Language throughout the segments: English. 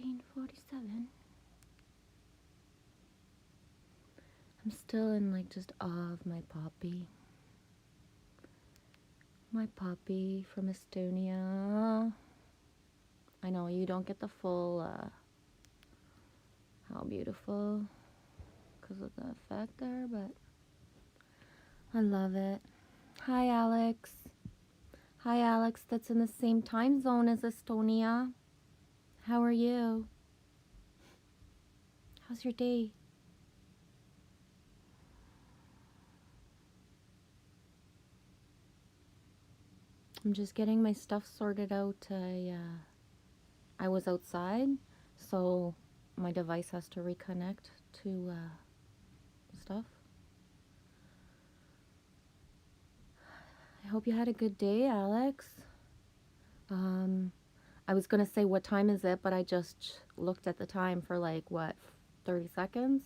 14:47. I'm still in like just awe of my poppy. My poppy from Estonia. I know you don't get the full how beautiful because of the effect there, but I love it. Hi, Alex. Hi, Alex, that's in the same time zone as Estonia. How are you? How's your day? I'm just getting my stuff sorted out. I was outside, so my device has to reconnect to stuff. I hope you had a good day, Alex. I was gonna say what time is it, but I just looked at the time for like what 30 seconds.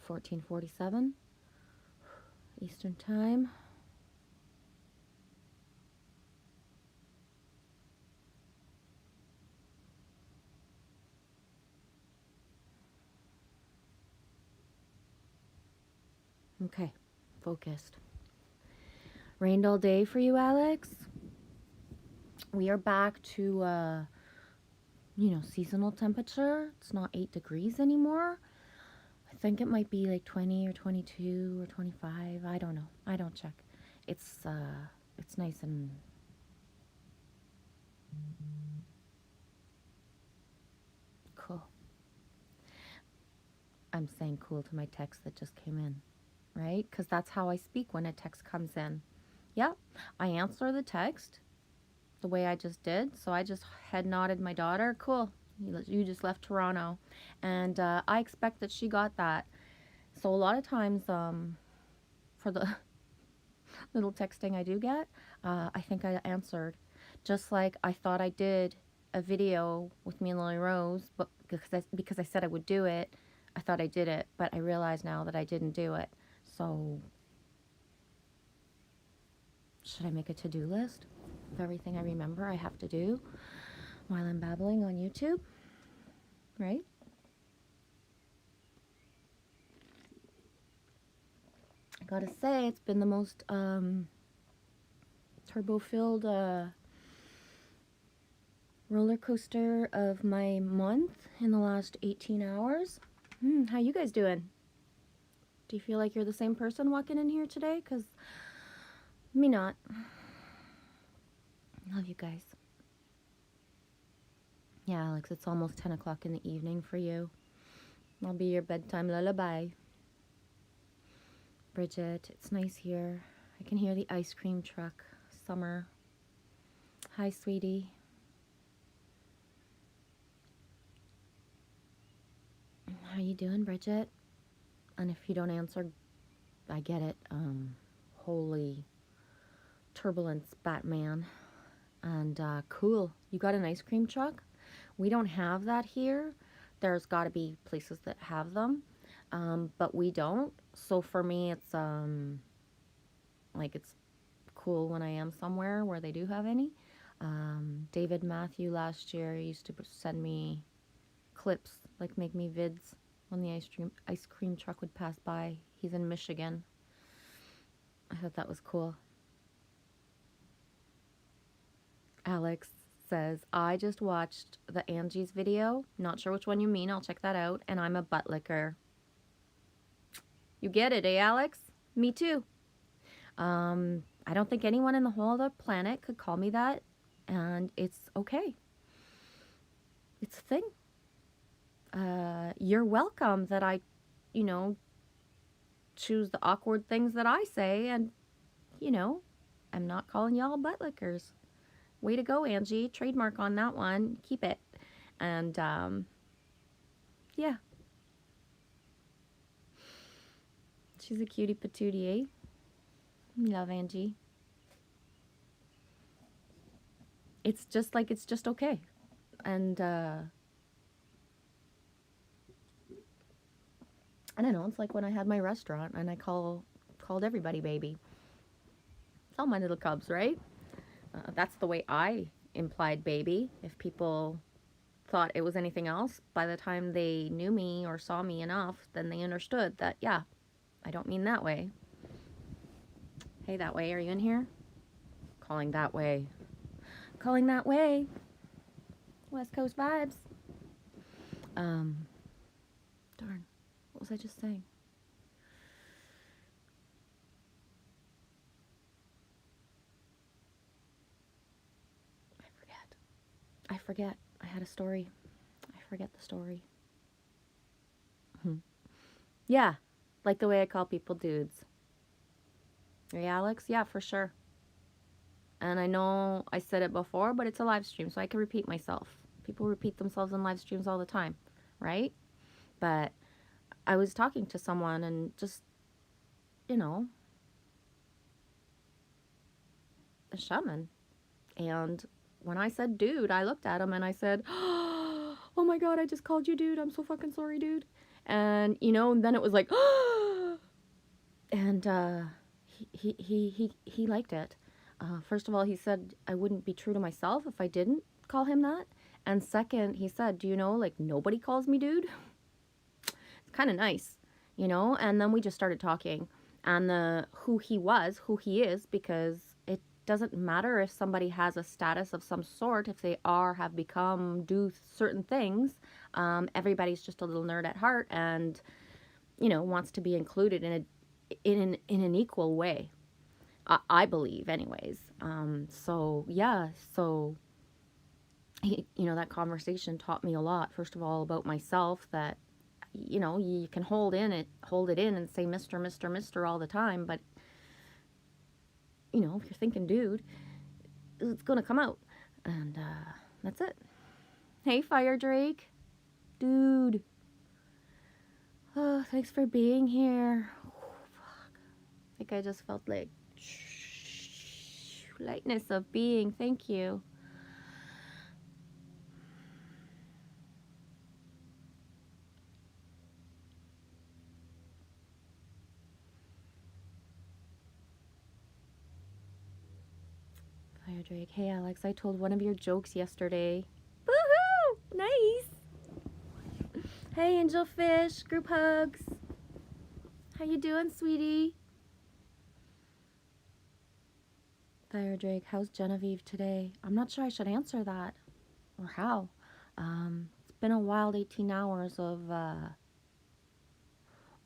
14:47 Eastern Time. Okay, focused. Rained all day for you, Alex. We are back to seasonal temperature. It's not 8 degrees anymore. I think it might be like 20 or 22 or 25. I don't know. I don't check. It's nice and cool. I'm saying cool to my text that just came in, right? Because that's how I speak when a text comes in. Yeah, I answer the text the way I just did. So I just head nodded my daughter. Cool. You just left Toronto. And I expect that she got that. So a lot of times for the little texting I do get, I think I answered. Just like I thought I did a video with me and Lily Rose, but because I said I would do it, I thought I did it, but I realize now that I didn't do it. So should I make a to-do list of everything I remember I have to do while I'm babbling on YouTube? Right? I gotta say, it's been the most turbo-filled roller coaster of my month in the last 18 hours. How you guys doing? Do you feel like you're the same person walking in here today? Because me not. Love you guys. Yeah, Alex, it's almost 10 o'clock in the evening for you. I'll be your bedtime lullaby. Bridget, it's nice here. I can hear the ice cream truck. Summer. Hi, sweetie. How you doing, Bridget? And if you don't answer, I get it. Holy turbulence, Batman. And cool. You got an ice cream truck? We don't have that here. There's got to be places that have them, but we don't. So for me, it's like it's cool when I am somewhere where they do have any. David Matthew last year used to send me clips, like make me vids when the ice cream truck would pass by. He's in Michigan. I thought that was cool. Alex says, I just watched the Angie's video. Not sure which one you mean. I'll check that out. And I'm a butt licker. You get it, eh, Alex? Me too. I don't think anyone in the whole other planet could call me that. And it's okay. It's a thing. You're welcome that I, choose the awkward things that I say. And, I'm not calling y'all butt lickers. Way to go, Angie. Trademark on that one. Keep it. And, yeah. She's a cutie patootie, eh? Love Angie. It's just like, it's just okay. And, I don't know, it's like when I had my restaurant and I called everybody baby. It's all my little cubs, right? That's the way I implied baby. If people thought it was anything else. By the time they knew me or saw me enough, then they understood that, yeah, I don't mean that way. Hey, that way, are you in here? Calling that way. Calling that way. West Coast vibes. Darn. What was I just saying? I forget. I had a story. I forget the story. Yeah, like the way I call people dudes. Hey, Alex? Yeah, for sure. And I know I said it before, but it's a live stream, so I can repeat myself. People repeat themselves in live streams all the time, right? But I was talking to someone and just, you know, a shaman. And when I said dude, I looked at him and I said, oh my God, I just called you dude. I'm so fucking sorry, dude. And, you know, and then it was like, and he liked it. First of all, he said I wouldn't be true to myself if I didn't call him that. And second, he said, do you know, like, nobody calls me dude? It's kind of nice, you know? And then we just started talking. And who he was, who he is, because it doesn't matter if somebody has a status of some sort, if they have become, do certain things. Everybody's just a little nerd at heart and, you know, wants to be included in an equal way. I believe, anyways. So yeah, so you know, that conversation taught me a lot. First of all, about myself, that, you know, you can hold it in and say Mr. Mr. Mr. all the time, but, you know, if you're thinking dude, it's gonna come out. And that's it. Hey, Fire Drake. Dude. Oh, thanks for being here. Oh, fuck. I think I just felt like lightness of being. Thank you. Fire Drake. Hey, Alex, I told one of your jokes yesterday. Woohoo! Nice. Hey, Angelfish. Group hugs. How you doing, sweetie? Fire Drake. How's Genevieve today? I'm not sure I should answer that. Or how. It's been a wild 18 hours of,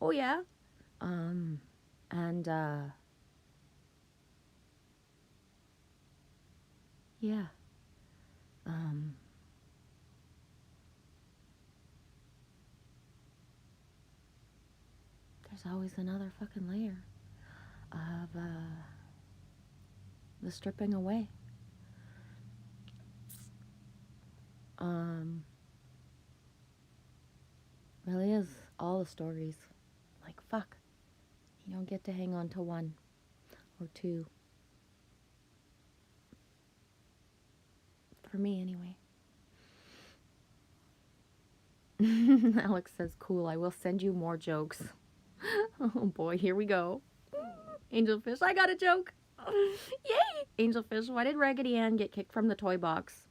oh yeah. And, yeah. There's always another fucking layer of, the stripping away. Really is all the stories. Like, fuck. You don't get to hang on to one or two. For me, anyway. Alex says, cool, I will send you more jokes. Oh boy, here we go. Angelfish, I got a joke. Yay! Angelfish, why did Raggedy Ann get kicked from the toy box?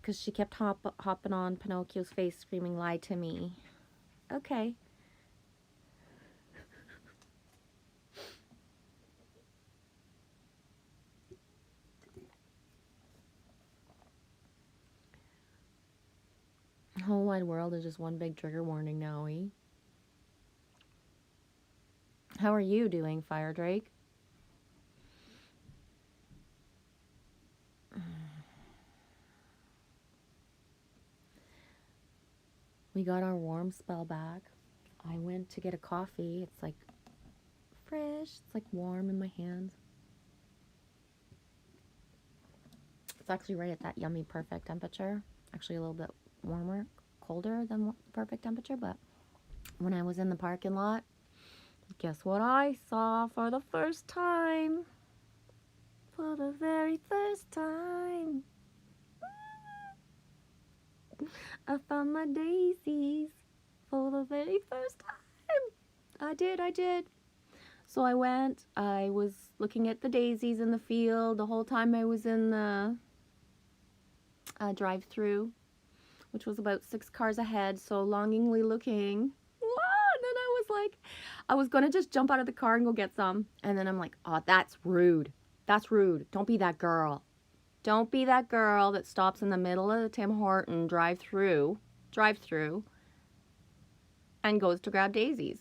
Because she kept hopping on Pinocchio's face screaming, lie to me. Okay. The whole wide world is just one big trigger warning now, eh? How are you doing, Fire Drake? We got our warm spell back. I went to get a coffee. It's like fresh. It's like warm in my hands. It's actually right at that yummy perfect temperature. Actually a little bit warmer, colder than perfect temperature, but when I was in the parking lot, guess what I saw for the first time? For the very first time. I found my daisies for the very first time. I did. So I went, I was looking at the daisies in the field the whole time I was in the drive-through, which was about 6 cars ahead, so longingly looking. Wow, and then I was gonna just jump out of the car and go get some. And then I'm like, oh, that's rude. That's rude. Don't be that girl. Don't be that girl that stops in the middle of the Tim Horton drive-through, and goes to grab daisies.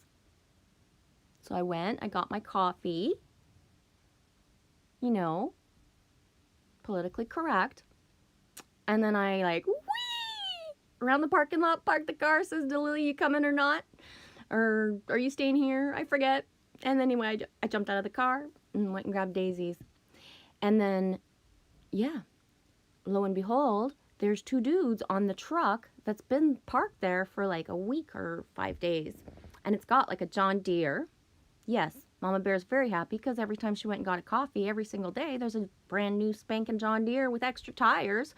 So I went, I got my coffee, you know, politically correct. And then I like, whee! Around the parking lot, parked the car, says to Lily, you coming or not? Or are you staying here? I forget. And then anyway, I jumped out of the car and went and grabbed daisies. And then, yeah, lo and behold, there's 2 dudes on the truck that's been parked there for like a week or 5 days. And it's got like a John Deere. Yes, Mama Bear's very happy because every time she went and got a coffee every single day, there's a brand new spanking John Deere with extra tires.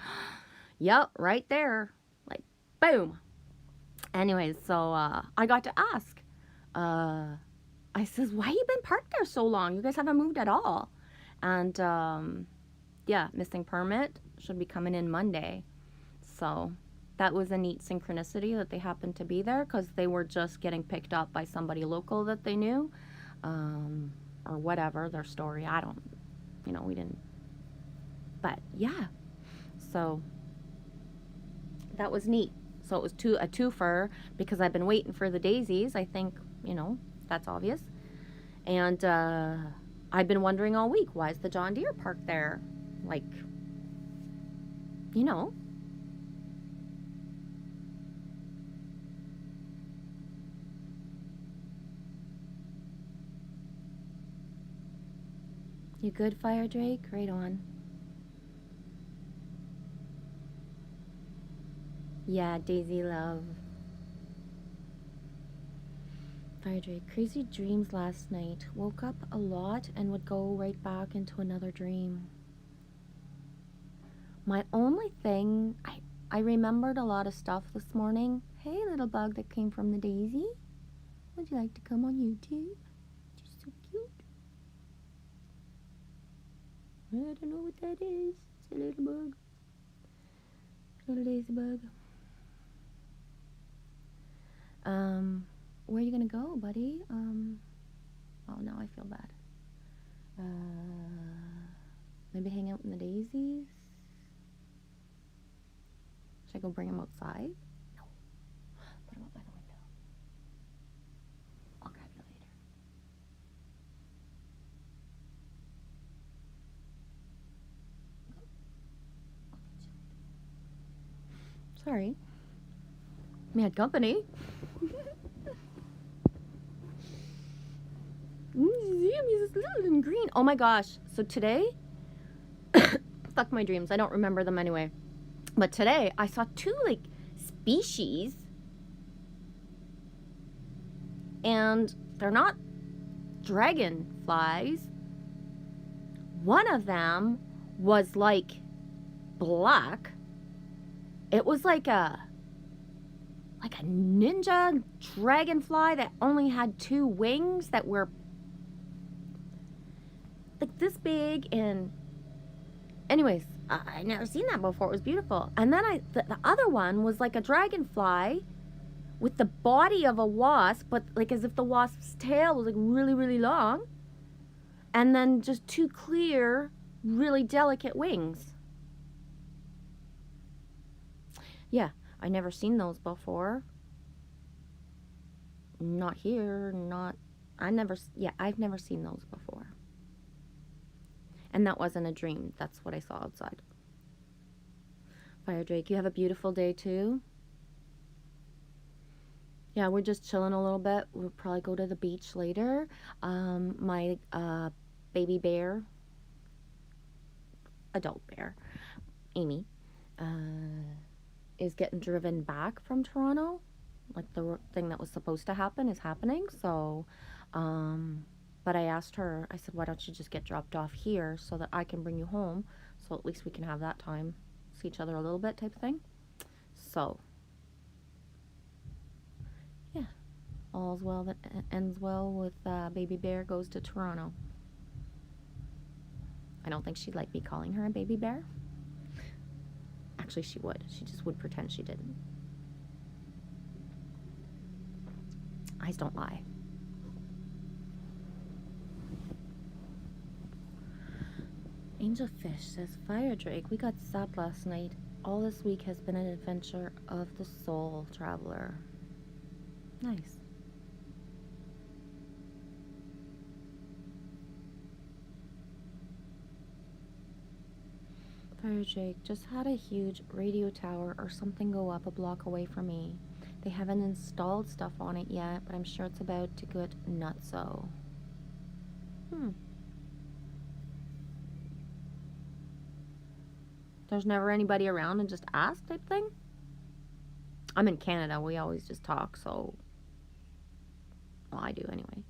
Yep, right there. Like, boom. Anyways, so I got to ask. I says, why you been parked there so long? You guys haven't moved at all. And yeah, missing permit should be coming in Monday. So that was a neat synchronicity that they happened to be there because they were just getting picked up by somebody local that they knew. Or whatever, their story. I don't, we didn't. But yeah, so that was neat. So it was a twofer because I've been waiting for the daisies. I think, that's obvious. And I've been wondering all week, why is the John Deere parked there? Like, You good, Fire Drake? Right on. Yeah, Daisy love. Fire Drake, crazy dreams last night. Woke up a lot and would go right back into another dream. My only thing, I remembered a lot of stuff this morning. Hey, little bug that came from the daisy. Would you like to come on YouTube? You're so cute. I don't know what that is. It's a little bug. Little daisy bug. Where are you gonna go, buddy? Oh, now I feel bad. Maybe hang out in the daisies? Should I go bring him outside? No. Put him up by the window. I'll grab you later. I'll get you later. Sorry. We had company. He's little and green. Oh my gosh. So today, fuck my dreams. I don't remember them anyway. But today, I saw 2, species. And they're not dragonflies. One of them was, black. It was like a ninja dragonfly that only had 2 wings that were this big. And anyways, I never seen that before. It was beautiful. And then the other one was like a dragonfly with the body of a wasp, but as if the wasp's tail was really, really long, and then just 2 clear, really delicate wings. Yeah, I never seen those before. Not here, I've never seen those before. And that wasn't a dream. That's what I saw outside. Fire Drake, you have a beautiful day too. Yeah, we're just chilling a little bit. We'll probably go to the beach later. My baby bear, adult bear, Amy, is getting driven back from Toronto. The thing that was supposed to happen is happening. So, but I asked her, I said, why don't you just get dropped off here so that I can bring you home? So at least we can have that time, see each other a little bit type of thing. So, yeah, all's well that ends well with Baby Bear goes to Toronto. I don't think she'd like me calling her a baby bear. Actually, she would. She just would pretend she didn't. Eyes don't lie. Angelfish says, Fire Drake, we got zapped last night. All this week has been an adventure of the soul traveler. Nice. Fire Drake, just had a huge radio tower or something go up a block away from me. They haven't installed stuff on it yet, but I'm sure it's about to get nutso. There's never anybody around and just ask type thing? I'm in Canada. We always just talk, so... Well, I do anyway.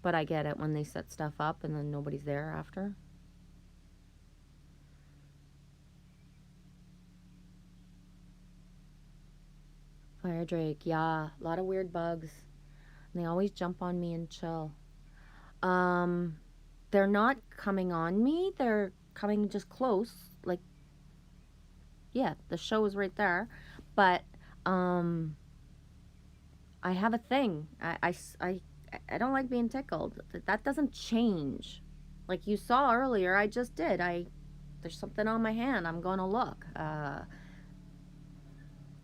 But I get it when they set stuff up and then nobody's there after. Fire Drake, yeah. A lot of weird bugs. And they always jump on me and chill. They're not coming on me. They're coming just close. Like, yeah, the show is right there. But, I have a thing. I don't like being tickled. That doesn't change. Like you saw earlier, I just did. There's something on my hand. I'm going to look. The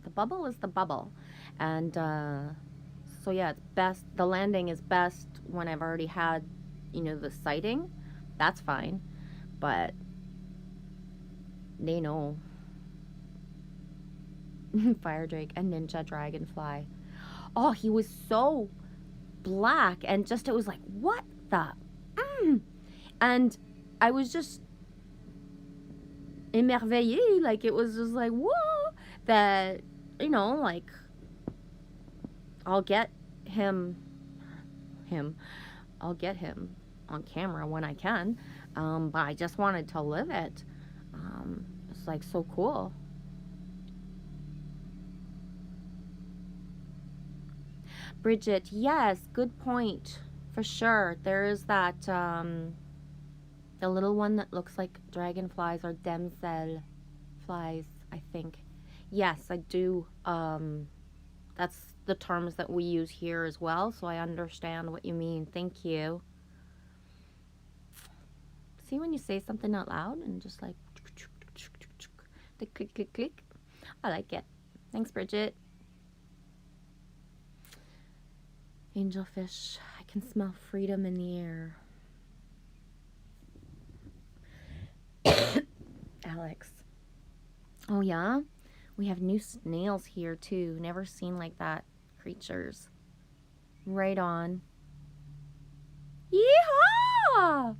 bubble is the bubble. And, so yeah, it's best. The landing is best when I've already had, the sighting. That's fine. But they know. Fire Drake and Ninja Dragonfly. Oh, he was so black and just, it was like, what the? And I was just émerveillée. Like, it was just like, whoa, that, like, I'll get him on camera when I can. But I just wanted to live it. It's like so cool. Bridget, yes, good point. For sure. There is that, the little one that looks like dragonflies or damsel flies, I think. Yes, I do. That's the terms that we use here as well, so I understand what you mean. Thank you. See when you say something out loud and just like the click, click, click? I like it. Thanks, Bridget. Angelfish, I can smell freedom in the air. Alex. Oh, yeah? We have new snails here, too. Never seen like that. Creatures. Right on. Yeehaw!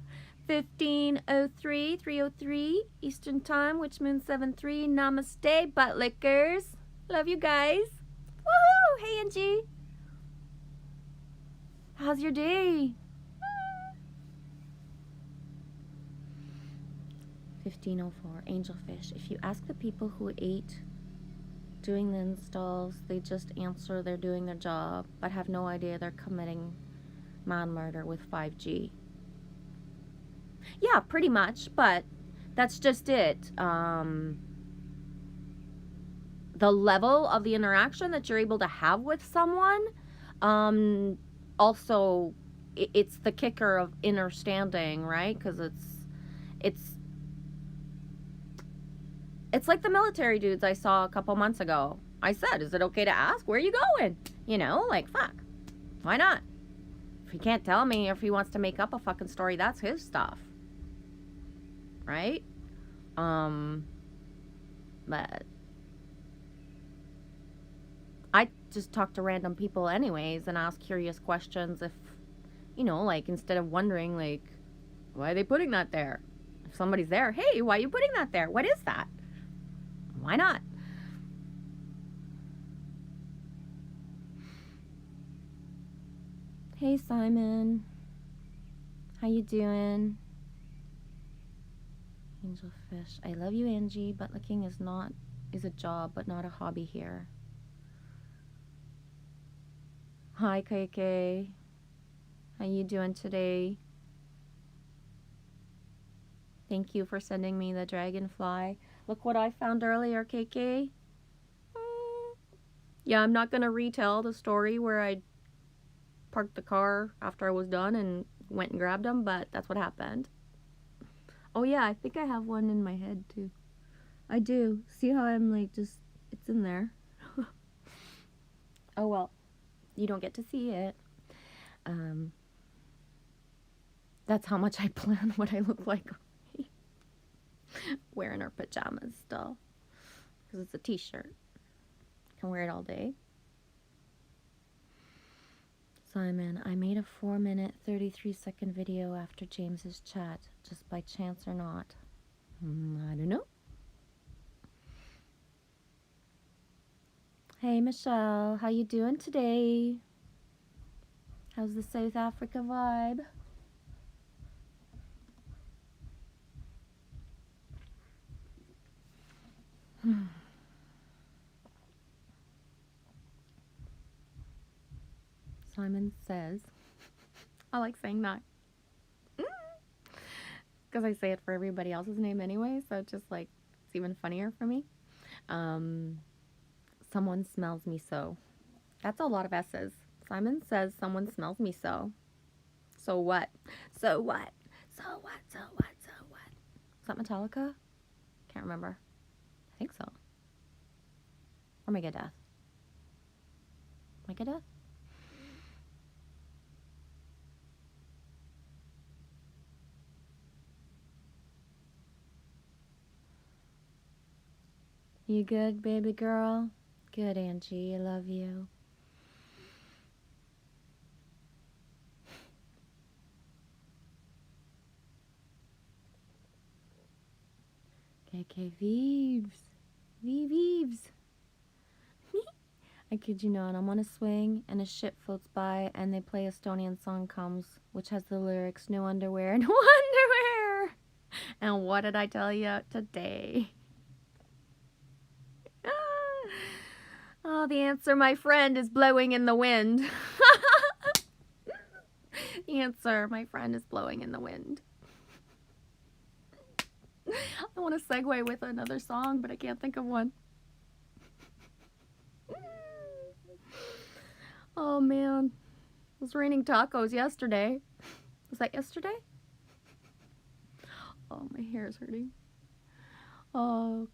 15:03, 3:03 Eastern Time, Witch Moon 7-3. Namaste, butt lickers. Love you guys. Woohoo! Hey, Angie. How's your day? 15:04 Angelfish. If you ask the people who ate doing the installs, they just answer they're doing their job, but have no idea they're committing man murder with 5G. Yeah, pretty much, but that's just it. The level of the interaction that you're able to have with someone, also, it's the kicker of understanding, right? Because it's like the military dudes I saw a couple months ago. I said, is it okay to ask? Where are you going? Like, fuck. Why not? If he can't tell me, or if he wants to make up a fucking story, that's his stuff. Right? But I just talk to random people anyways and ask curious questions if, like, instead of wondering, like, why are they putting that there? If somebody's there, hey, why are you putting that there? What is that? Why not? Hey, Simon. How you doing? Angelfish. I love you, Angie. Butt licking is a job, but not a hobby here. Hi, KK. How you doing today? Thank you for sending me the dragonfly. Look what I found earlier, KK. Yeah, I'm not going to retell the story where I parked the car after I was done and went and grabbed them, but that's what happened. Oh yeah, I think I have one in my head too. I do. See how I'm like just, it's in there. Oh well, you don't get to see it. That's how much I plan what I look like wearing our pajamas still. Because it's a t-shirt. Can wear it all day. Simon, I made a 4-minute, 33-second video after James's chat, just by chance or not. I don't know. Hey Michelle, how you doing today? How's the South Africa vibe? Simon says, I like saying that. Because I say it for everybody else's name anyway, so it's just like, it's even funnier for me. Someone smells me so. That's a lot of S's. Simon says someone smells me so. So what? So what? So what? So what? So what? Is that Metallica? Can't remember. I think so. Or Megadeth. Megadeth? You good, baby girl? Good, Angie. I love you. KK Vives. Vives. I kid you not, I'm on a swing and a ship floats by and they play Estonian song comes, which has the lyrics, no underwear, no underwear. And what did I tell you today? Oh, the answer, my friend, is blowing in the wind. The answer, my friend, is blowing in the wind. I want to segue with another song, but I can't think of one. Oh, man. It was raining tacos yesterday. Was that yesterday? Oh, my hair is hurting. Oh.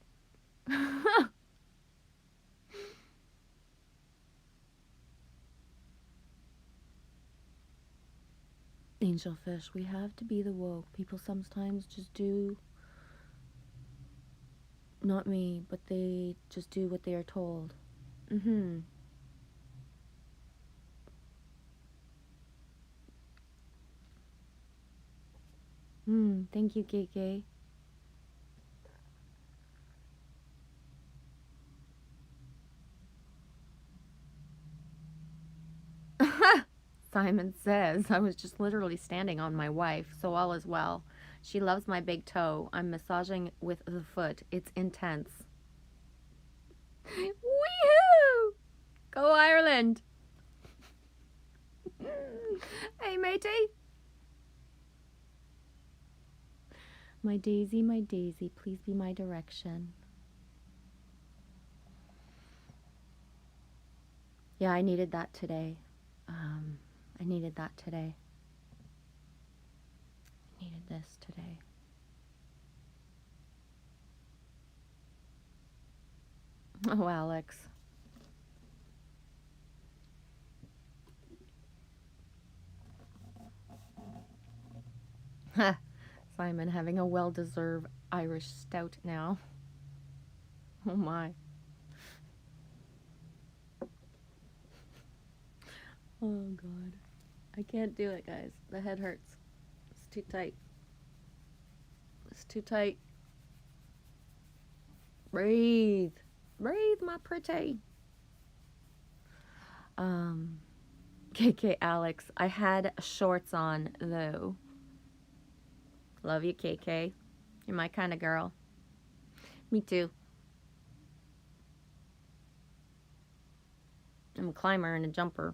Angelfish, we have to be the woke. People sometimes just do, not me, but they just do what they are told. Thank you, KK. Simon says, I was just literally standing on my wife, so all is well. She loves my big toe. I'm massaging with the foot. It's intense. Wee-hoo! Go Ireland! Hey, matey! My daisy, please be my direction. Yeah, I needed that today. I needed that today. I needed this today. Oh, Alex. Simon having a well-deserved Irish stout now. Oh my. Oh God. I can't do it, guys. The head hurts. It's too tight. It's too tight. Breathe. Breathe, my pretty. KK Alex. I had shorts on, though. Love you, KK. You're my kind of girl. Me too. I'm a climber and a jumper.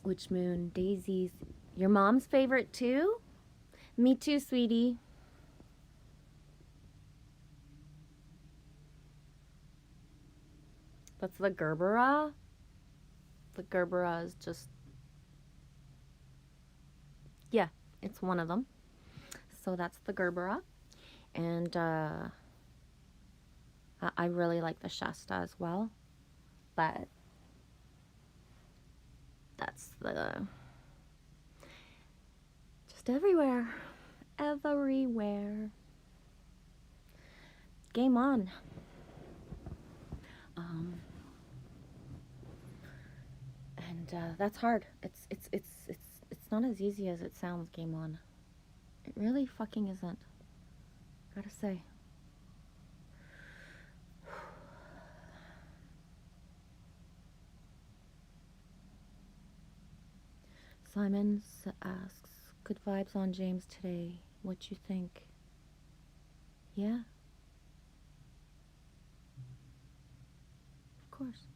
Witch Moon, daisies Your mom's favorite too? Me too, sweetie. That's the Gerbera. The Gerbera is just, yeah, it's one of them. So that's the Gerbera. And I really like the Shasta as well. But that's the, just everywhere. Everywhere. Game on. And that's hard. It's not as easy as it sounds. Game on. It really fucking isn't. Gotta say. Simon asks, good vibes on James today. What you think? Yeah? Of course.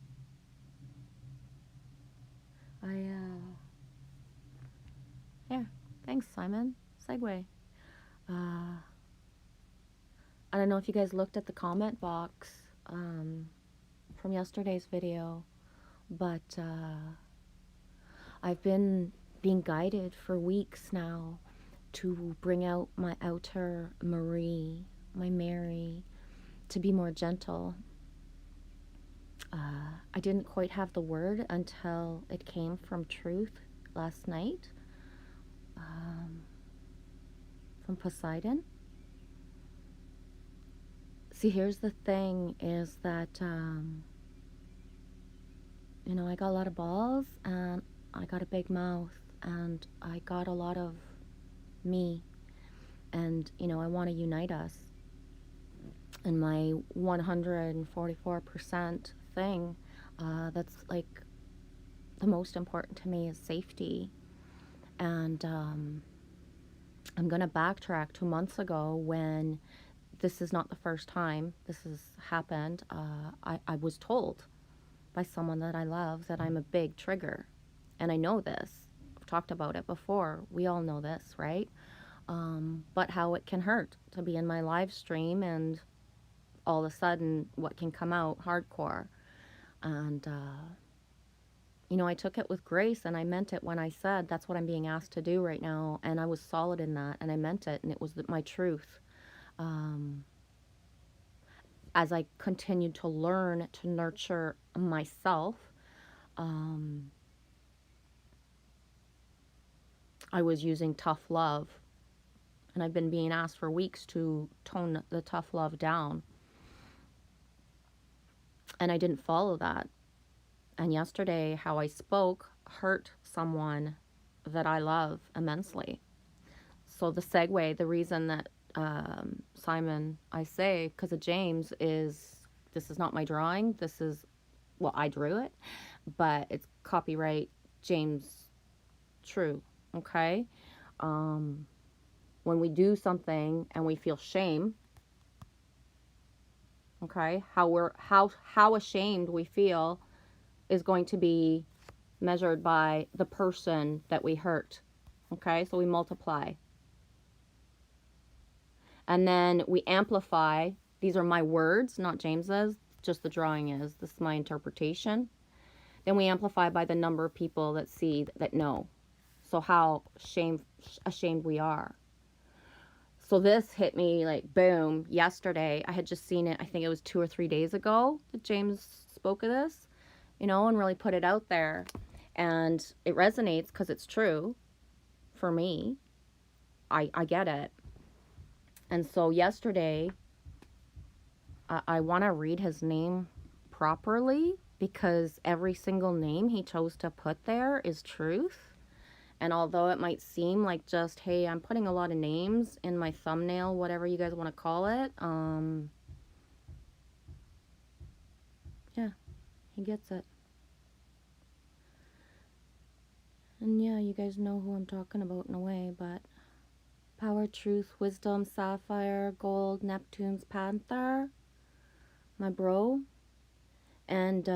Yeah. Thanks, Simon. Segue. I don't know if you guys looked at the comment box from yesterday's video, but I've been being guided for weeks now to bring out my outer Marie, my Mary, to be more gentle. I didn't quite have the word until it came from Truth last night, from Poseidon. See, here's the thing is that, I got a lot of balls and I got a big mouth and I got a lot of me. And, I want to unite us. And my 144% thing, that's like the most important to me is safety. And I'm going to backtrack 2 months ago when this is not the first time this has happened. I was told by someone that I love that I'm a big trigger. And I know this. I've talked about it before. We all know this, right? But how it can hurt to be in my live stream and all of a sudden what can come out hardcore. And, I took it with grace and I meant it when I said that's what I'm being asked to do right now. And I was solid in that and I meant it and it was my truth. As I continued to learn to nurture myself, I was using tough love. And I've been being asked for weeks to tone the tough love down. And I didn't follow that. And yesterday, how I spoke hurt someone that I love immensely. So the segue, the reason that Simon, I say, because of James, is this is not my drawing. This is, well, I drew it, but it's copyright James True, okay? When we do something and we feel shame, okay, how ashamed we feel is going to be measured by the person that we hurt. Okay, so we multiply. And then we amplify. These are my words, not James's, just the drawing is. This is my interpretation. Then we amplify by the number of people that see, that know. So how ashamed we are. So this hit me like boom yesterday. I had just seen it, I think it was 2 or 3 days ago that James spoke of this, and really put it out there. And it resonates because it's true for me. I get it. And so yesterday, I want to read his name properly because every single name he chose to put there is truth. And although it might seem like just, hey, I'm putting a lot of names in my thumbnail, whatever you guys want to call it, yeah, he gets it. And yeah, you guys know who I'm talking about in a way, but Power, Truth, Wisdom, Sapphire, Gold, Neptune's Panther, my bro. And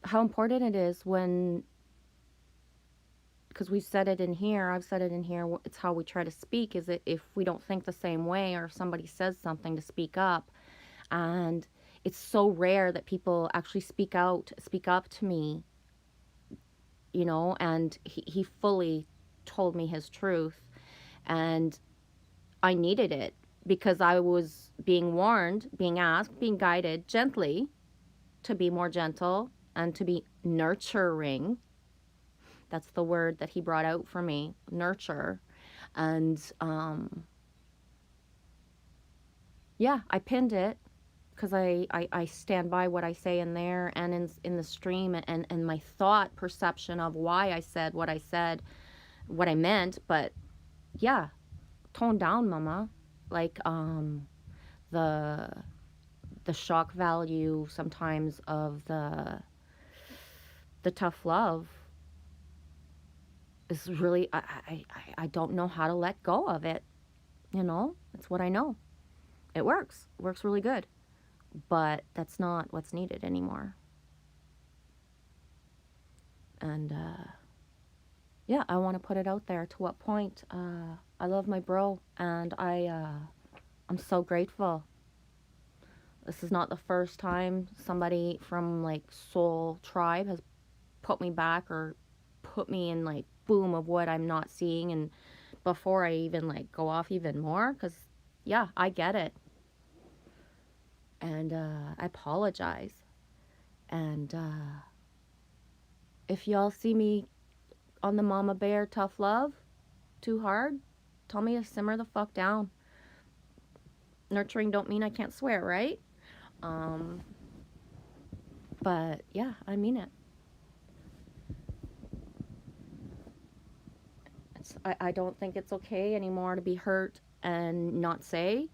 how important it is when, because we've said it in here, I've said it in here, it's how we try to speak, is that if we don't think the same way or if somebody says something, to speak up. And it's so rare that people actually speak up to me, and he fully told me his truth. And I needed it because I was being warned, being asked, being guided gently to be more gentle and to be nurturing. That's the word that he brought out for me, nurture. And yeah, I pinned it because I stand by what I say in there and in the stream, and my thought perception of why I said, what I meant. But yeah, tone down, mama. Like the shock value sometimes of the tough love is really, I don't know how to let go of it. It's what I know. It works really good, but that's not what's needed anymore. And yeah, I want to put it out there. To what point? I love my bro, and I'm so grateful. This is not the first time somebody from like Soul Tribe has put me back or put me in like boom of what I'm not seeing, and before I even like go off even more, because yeah, I get it. And I apologize. And if y'all see me on the mama bear tough love too hard, tell me to simmer the fuck down. Nurturing don't mean I can't swear, right? But yeah, I mean it. I don't think it's okay anymore to be hurt and not say,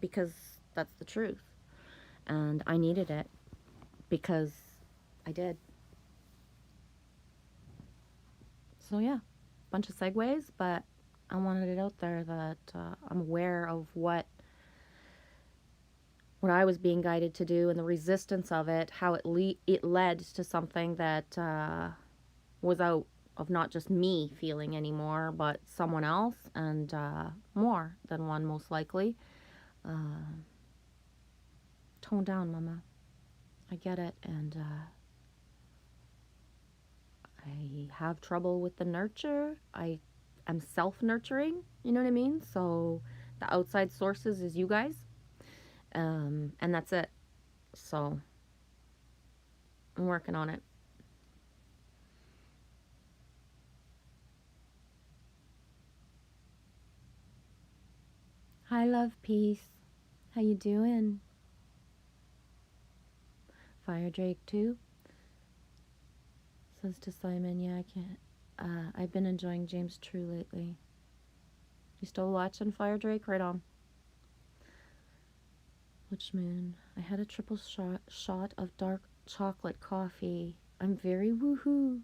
because that's the truth. And I needed it because I did. So yeah, bunch of segues, but I wanted it out there that I'm aware of what I was being guided to do and the resistance of it, how it led to something that was out of not just me feeling anymore, but someone else, and more than one, most likely. Tone down, mama. I get it. And I have trouble with the nurture. I am self-nurturing, you know what I mean? So the outside sources is you guys. And that's it. So I'm working on it. Hi, love, peace. How you doing? Fire Drake too. Says to Simon, yeah, I can't. I've been enjoying James True lately. You still watching Fire Drake? Right on. Which moon? I had a triple shot of dark chocolate coffee. I'm very woohoo.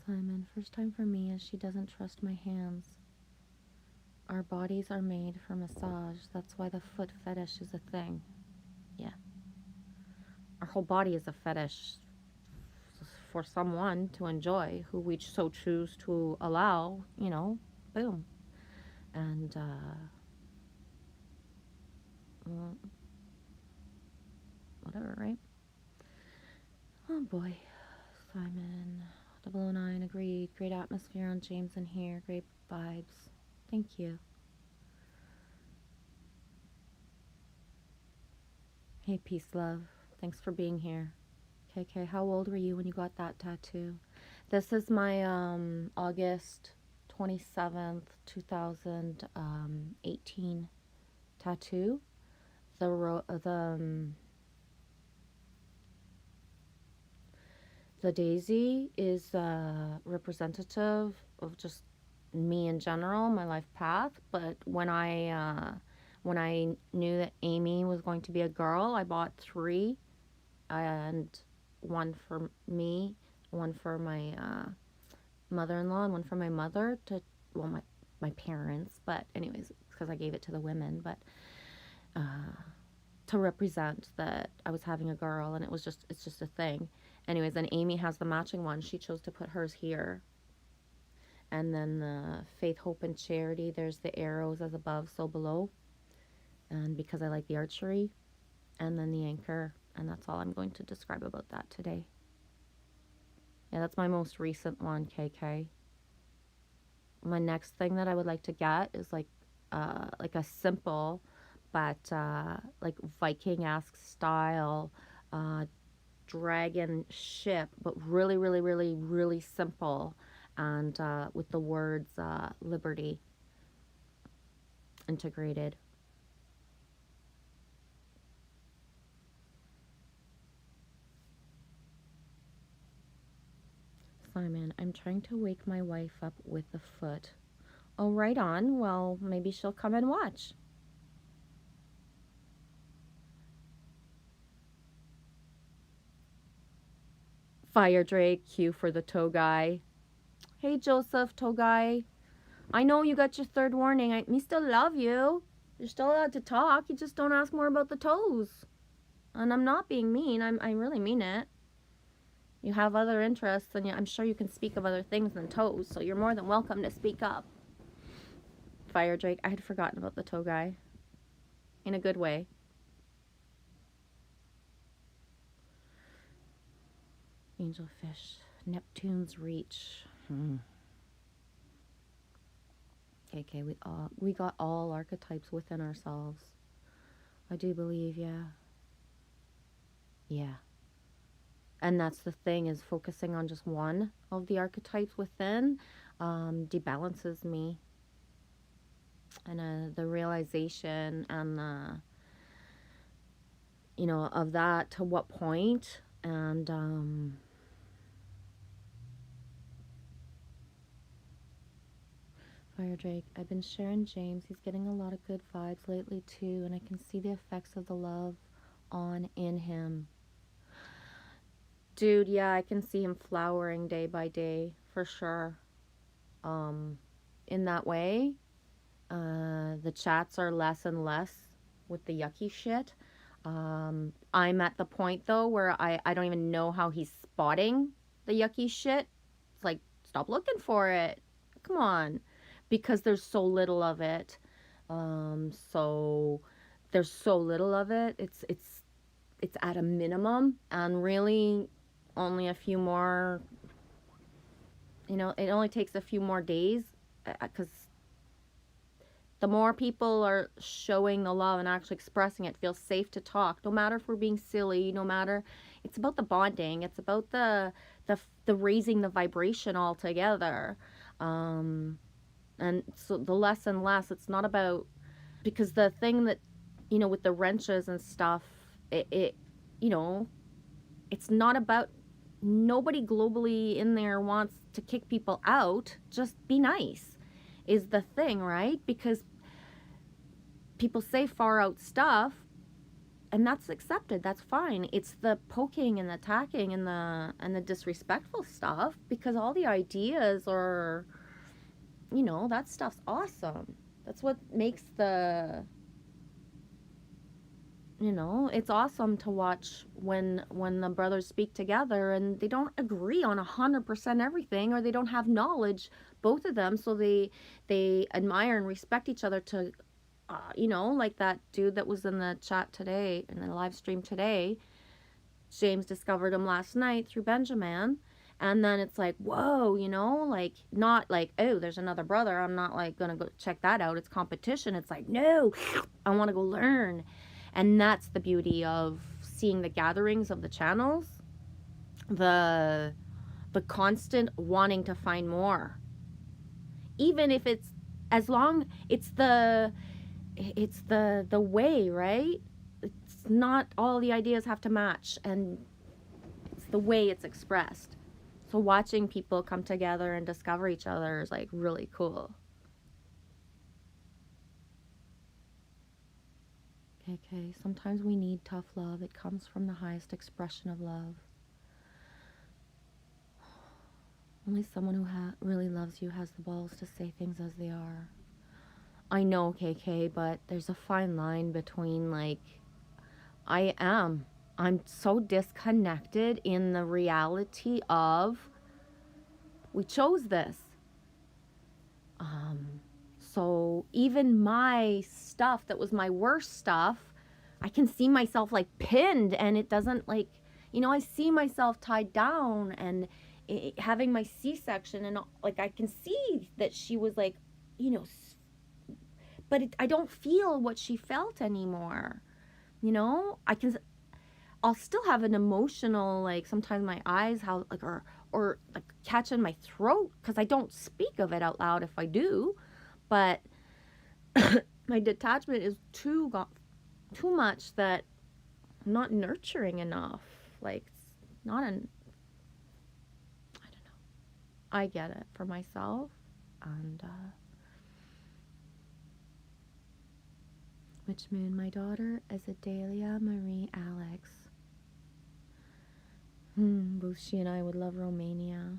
Simon, first time for me as she doesn't trust my hands. Our bodies are made for massage. That's why the foot fetish is a thing. Yeah. Our whole body is a fetish for someone to enjoy, who we so choose to allow, boom. And, well, whatever, right? Oh boy. Simon, 009 agreed. Great atmosphere on James in here. Great vibes. Thank you. Hey, peace, love. Thanks for being here. KK, how old were you when you got that tattoo? This is my August 27th, 2018 tattoo. The daisy is representative of just me in general, my life path. But when I knew that Amy was going to be a girl, I bought 3, and one for me, one for my mother-in-law, and one for my mother, to, well, my parents, but anyways, because I gave it to the women, but to represent that I was having a girl, and it's just a thing. Anyways, then Amy has the matching one. She chose to put hers here. And then the Faith, Hope, and Charity, there's the arrows as above, so below. And because I like the archery, and then the anchor, and that's all I'm going to describe about that today. Yeah, that's my most recent one, KK. My next thing that I would like to get is like a simple, but like Viking-esque style dragon ship, but really, really, really, really simple, and with the words liberty integrated. Simon, I'm trying to wake my wife up with a foot. Oh, right on. Well, maybe she'll come and watch. Fire Drake, Q for the toe guy. Hey, Joseph, toe guy. I know you got your third warning. Me still love you. You're still allowed to talk. You just don't ask more about the toes. And I'm not being mean. I really mean it. You have other interests, and I'm sure you can speak of other things than toes, so you're more than welcome to speak up. Fire Drake, I had forgotten about the toe guy. In a good way. Angelfish, Neptune's Reach. Okay, we got all archetypes within ourselves. I do believe, yeah. Yeah. And that's the thing, is focusing on just one of the archetypes within debalances me. And the realization and the, of that, to what point, and Fire Drake, I've been sharing James. He's getting a lot of good vibes lately too, and I can see the effects of the love on in him. Dude, yeah, I can see him flowering day by day, for sure. In that way, the chats are less and less with the yucky shit. I'm at the point, though, where I don't even know how he's spotting the yucky shit. It's like, stop looking for it. Come on. Because there's so little of it. So there's so little of it. It's at a minimum, and really only a few more, it only takes a few more days, because the more people are showing the love and actually expressing it, it feels safe to talk, no matter if we're being silly, no matter. It's about the bonding. It's about the raising the vibration all together. And so the less and less, it's not about, because the thing that, with the wrenches and stuff, it it's not about, nobody globally in there wants to kick people out. Just be nice is the thing, right? Because people say far out stuff, and that's accepted. That's fine. It's the poking and the attacking and the disrespectful stuff, because all the ideas are, that stuff's awesome. That's what makes it's awesome to watch when the brothers speak together and they don't agree on 100% everything, or they don't have knowledge, both of them, so they admire and respect each other to, like that dude that was in the chat today, in the live stream today. James discovered him last night through Benjamin. And then it's like, whoa, like, not like, oh, there's another brother, I'm not like gonna go check that out, it's competition. It's like, no, I want to go learn. And that's the beauty of seeing the gatherings of the channels, the constant wanting to find more, even if it's, as long, it's the way, right? It's not all the ideas have to match, and it's the way it's expressed. So watching people come together and discover each other is like really cool. Okay, sometimes we need tough love. It comes from the highest expression of love. Only someone who really loves you has the balls to say things as they are. I know, KK, but there's a fine line between, like, I'm so disconnected in the reality of we chose this. So even my stuff that was my worst stuff, I can see myself like pinned, and it doesn't, like, I see myself tied down and having my C-section, and like I can see that she was like, but I don't feel what she felt anymore. I'll still have an emotional, like, sometimes my eyes, how, like, or like catch in my throat because I don't speak of it out loud if I do, but my detachment is too much that I'm not nurturing enough. Like, it's not an, I don't know. I get it for myself, and which moon? My daughter is Adalia Marie Alex. Both she and I would love Romania.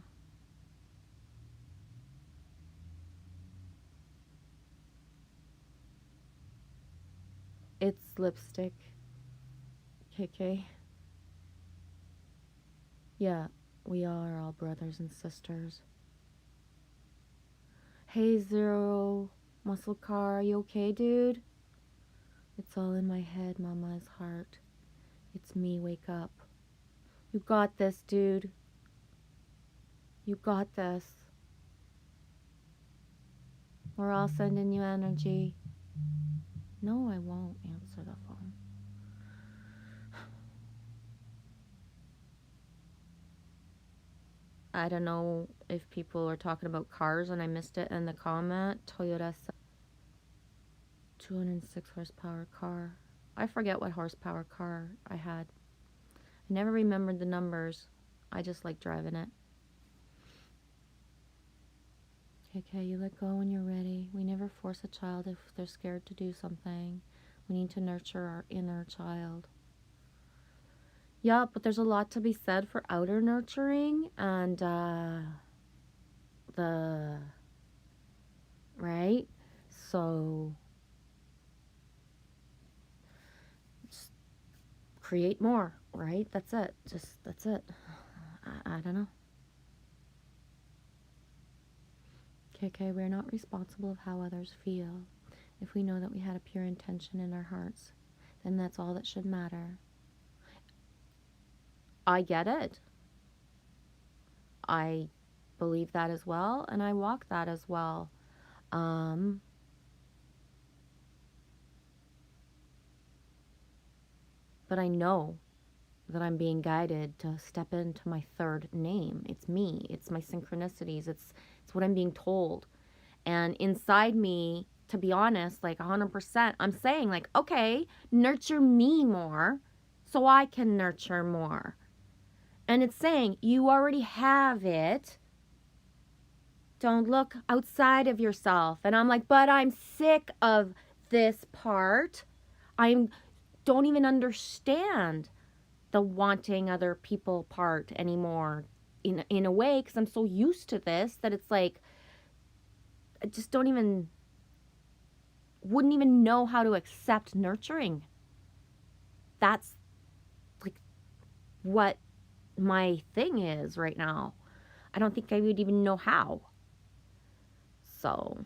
It's lipstick. KK. Yeah, we are all brothers and sisters. Hey, Zero Muscle Car, you okay, dude? It's all in my head, Mama's heart. It's me, wake up. You got this, dude. You got this. We're all sending you energy. No, I won't answer the phone. I don't know if people are talking about cars and I missed it in the comment. Toyota 206 horsepower car. I forget what horsepower car I had. I never remembered the numbers. I just like driving it. Okay, you let go when you're ready. We never force a child if they're scared to do something. We need to nurture our inner child. Yeah, but there's a lot to be said for outer nurturing and right? So just create more, right? That's it. That's it. I don't know. KK, we're not responsible of how others feel. If we know that we had a pure intention in our hearts, then that's all that should matter. I get it. I believe that as well, and I walk that as well. But I know that I'm being guided to step into my third name. It's me. It's my synchronicities. It's what I'm being told. And inside me, to be honest, like 100%, I'm saying, like, okay, nurture me more so I can nurture more. And it's saying, you already have it. Don't look outside of yourself. And I'm like, but I'm sick of this part. I don't even understand the wanting other people part anymore in a way, because I'm so used to this that it's like I just wouldn't even know how to accept nurturing. That's like what my thing is right now. I don't think I would even know how. So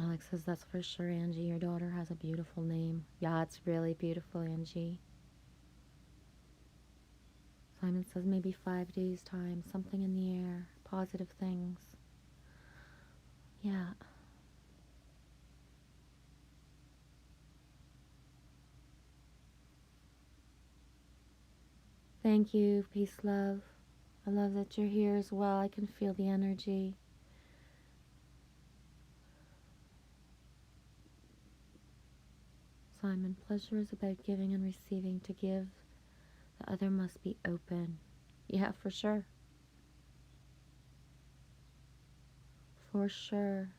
Alex says, that's for sure, Angie. Your daughter has a beautiful name. Yeah, it's really beautiful, Angie. Simon says, maybe 5 days' time. Something in the air. Positive things. Yeah. Thank you. Peace, love. I love that you're here as well. I can feel the energy. Simon, pleasure is about giving and receiving. To give, the other must be open. Yeah, for sure. For sure.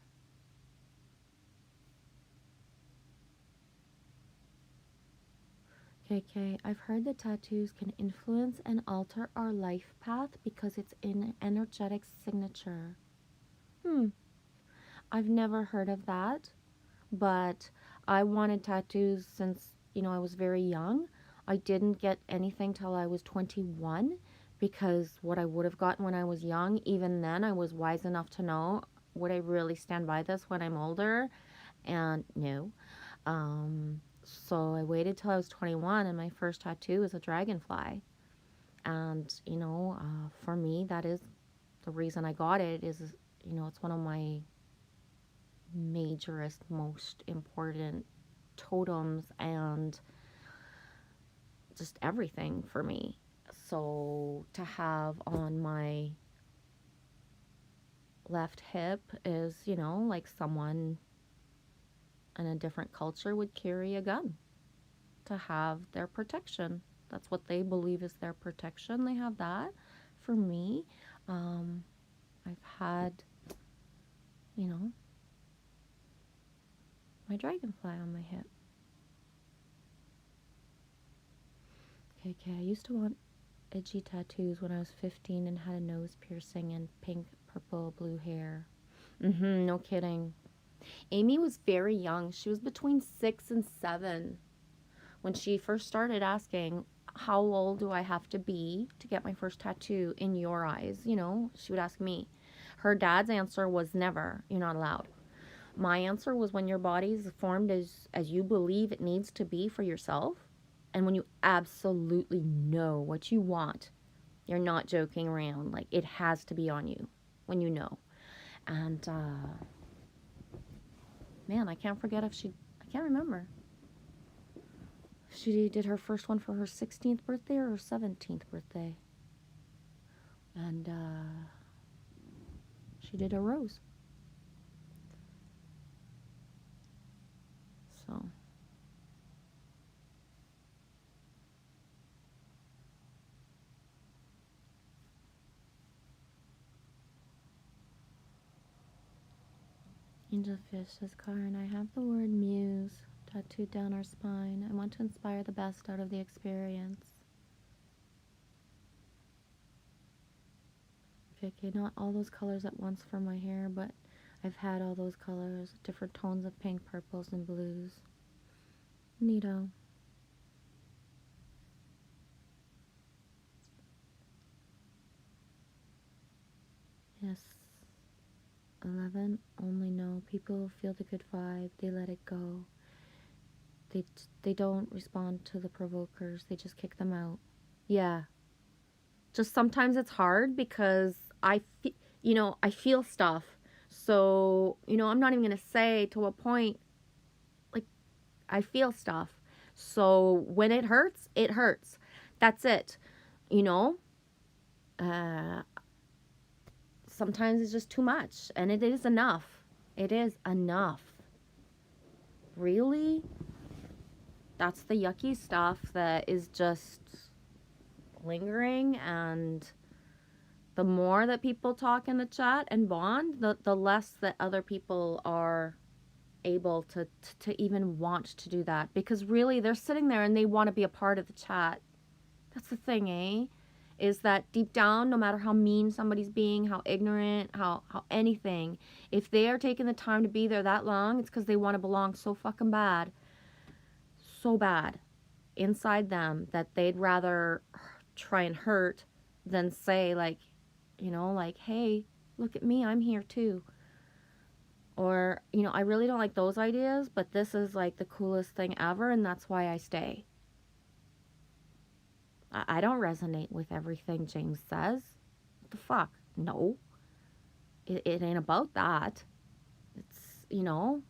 KK, I've heard that tattoos can influence and alter our life path because it's an energetic signature. I've never heard of that, but I wanted tattoos since, I was very young. I didn't get anything till I was 21 because what I would have gotten when I was young, even then I was wise enough to know, would I really stand by this when I'm older? And no. So I waited till I was 21 and my first tattoo was a dragonfly. And, for me, that is the reason I got it is, it's one of my majorest, most important totems and just everything for me. So to have on my left hip is, like someone in a different culture would carry a gun to have their protection. That's what they believe is their protection. They have that. For me, I've had, my dragonfly on my hip. Okay, I used to want edgy tattoos when I was 15 and had a nose piercing and pink, purple, blue hair. No kidding. Amy was very young. She was between 6 and 7 when she first started asking, how old do I have to be to get my first tattoo in your eyes? She would ask me. Her dad's answer was never, you're not allowed. My answer was when your body is formed as you believe it needs to be for yourself, and when you absolutely know what you want, you're not joking around. Like, it has to be on you when you know. And, man, I can't remember. She did her first one for her 16th birthday or her 17th birthday. And, she did a rose. So. Angelfish says, Karen, I have the word muse tattooed down our spine. I want to inspire the best out of the experience. Okay, not all those colors at once for my hair, but I've had all those colors, different tones of pink, purples, and blues. Neato. Yes. 11, only know. People feel the good vibe. They let it go. They don't respond to the provokers. They just kick them out. Yeah. Just sometimes it's hard because I feel stuff. So, I'm not even going to say to a point, like, I feel stuff. So when it hurts, it hurts. That's it. Sometimes it's just too much, and it is enough. It is enough. Really? That's the yucky stuff that is just lingering, and the more that people talk in the chat and bond, the less that other people are able to even want to do that, because really they're sitting there and they want to be a part of the chat. That's the thing, eh? Is that deep down, no matter how mean somebody's being, how ignorant, how anything, if they are taking the time to be there that long, it's because they want to belong so fucking bad, so bad inside them, that they'd rather try and hurt than say, like, like, hey, look at me, I'm here too. Or, I really don't like those ideas, but this is like the coolest thing ever, and that's why I stay. I don't resonate with everything James says. What the fuck? No. It ain't about that. It's, Shmoon.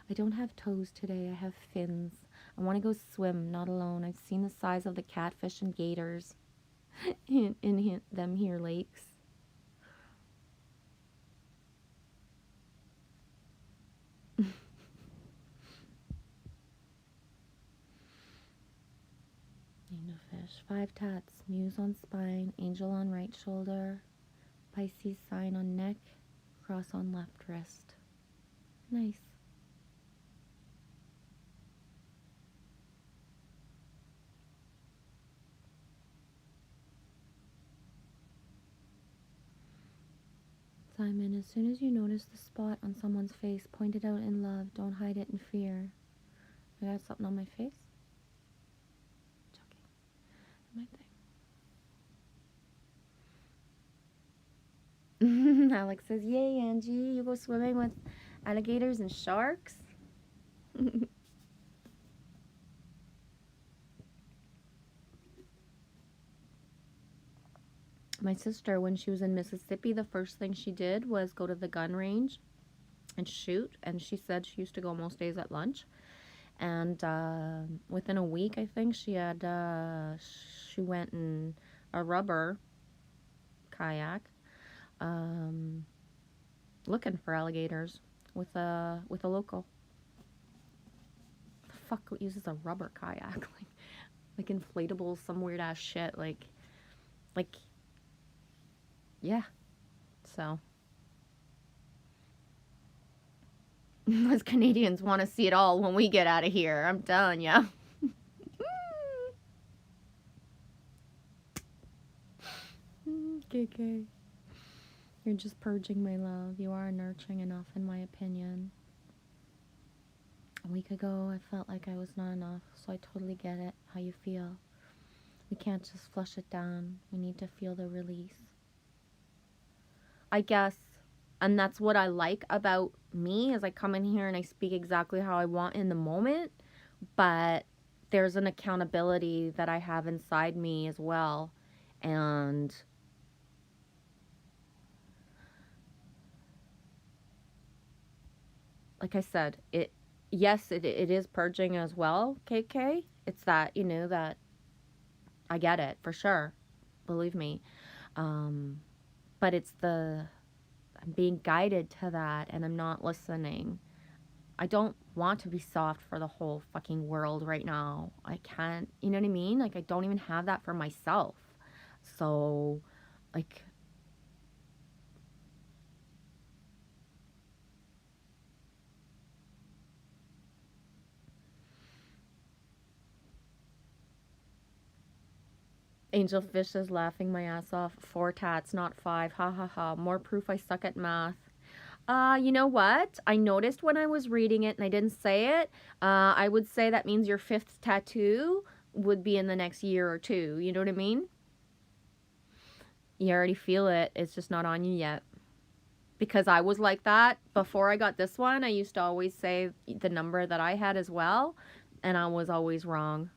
I don't have toes today. I have fins. I want to go swim, not alone. I've seen the size of the catfish and gators in them here lakes. Fish. 5 tats. Muse on spine. Angel on right shoulder. Pisces sign on neck. Cross on left wrist. Nice. Simon, as soon as you notice the spot on someone's face, point it out in love. Don't hide it in fear. I got something on my face? Joking. My thing. Alex says, yay, Angie. You go swimming with alligators and sharks? My sister, when she was in Mississippi, the first thing she did was go to the gun range and shoot. And she said she used to go most days at lunch. And within a week, I think she had she went in a rubber kayak looking for alligators with a local. The fuck uses a rubber kayak like inflatables, some weird ass shit like yeah. So us Canadians want to see it all when we get out of here. I'm telling ya. KK. You're just purging my love. You are nurturing enough, in my opinion. A week ago, I felt like I was not enough, so I totally get it, how you feel. We can't just flush it down. We need to feel the release. I guess, and that's what I like about me, is I come in here and I speak exactly how I want in the moment, but there's an accountability that I have inside me as well, and like I said, it is purging as well, KK. It's that, that I get it for sure. Believe me. But it's I'm being guided to that and I'm not listening. I don't want to be soft for the whole fucking world right now. I can't, you know what I mean? Like, I don't even have that for myself. So, like, Angel Fish is laughing my ass off. 4 tats, not 5. Ha ha ha. More proof I suck at math. You know what? I noticed when I was reading it and I didn't say it. I would say that means your 5th tattoo would be in the next year or 2. You know what I mean? You already feel it. It's just not on you yet. Because I was like that before I got this one. I used to always say the number that I had as well. And I was always wrong.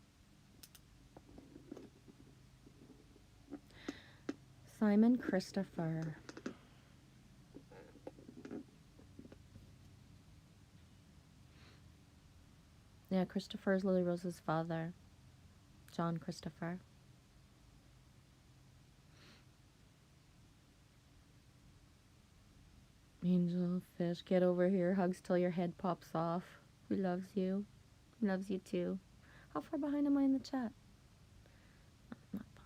Simon Christopher. Yeah, Christopher is Lily Rose's father. John Christopher. Angel Fish, get over here. Hugs till your head pops off. Who loves you? Loves you too. How far behind am I in the chat? Not far.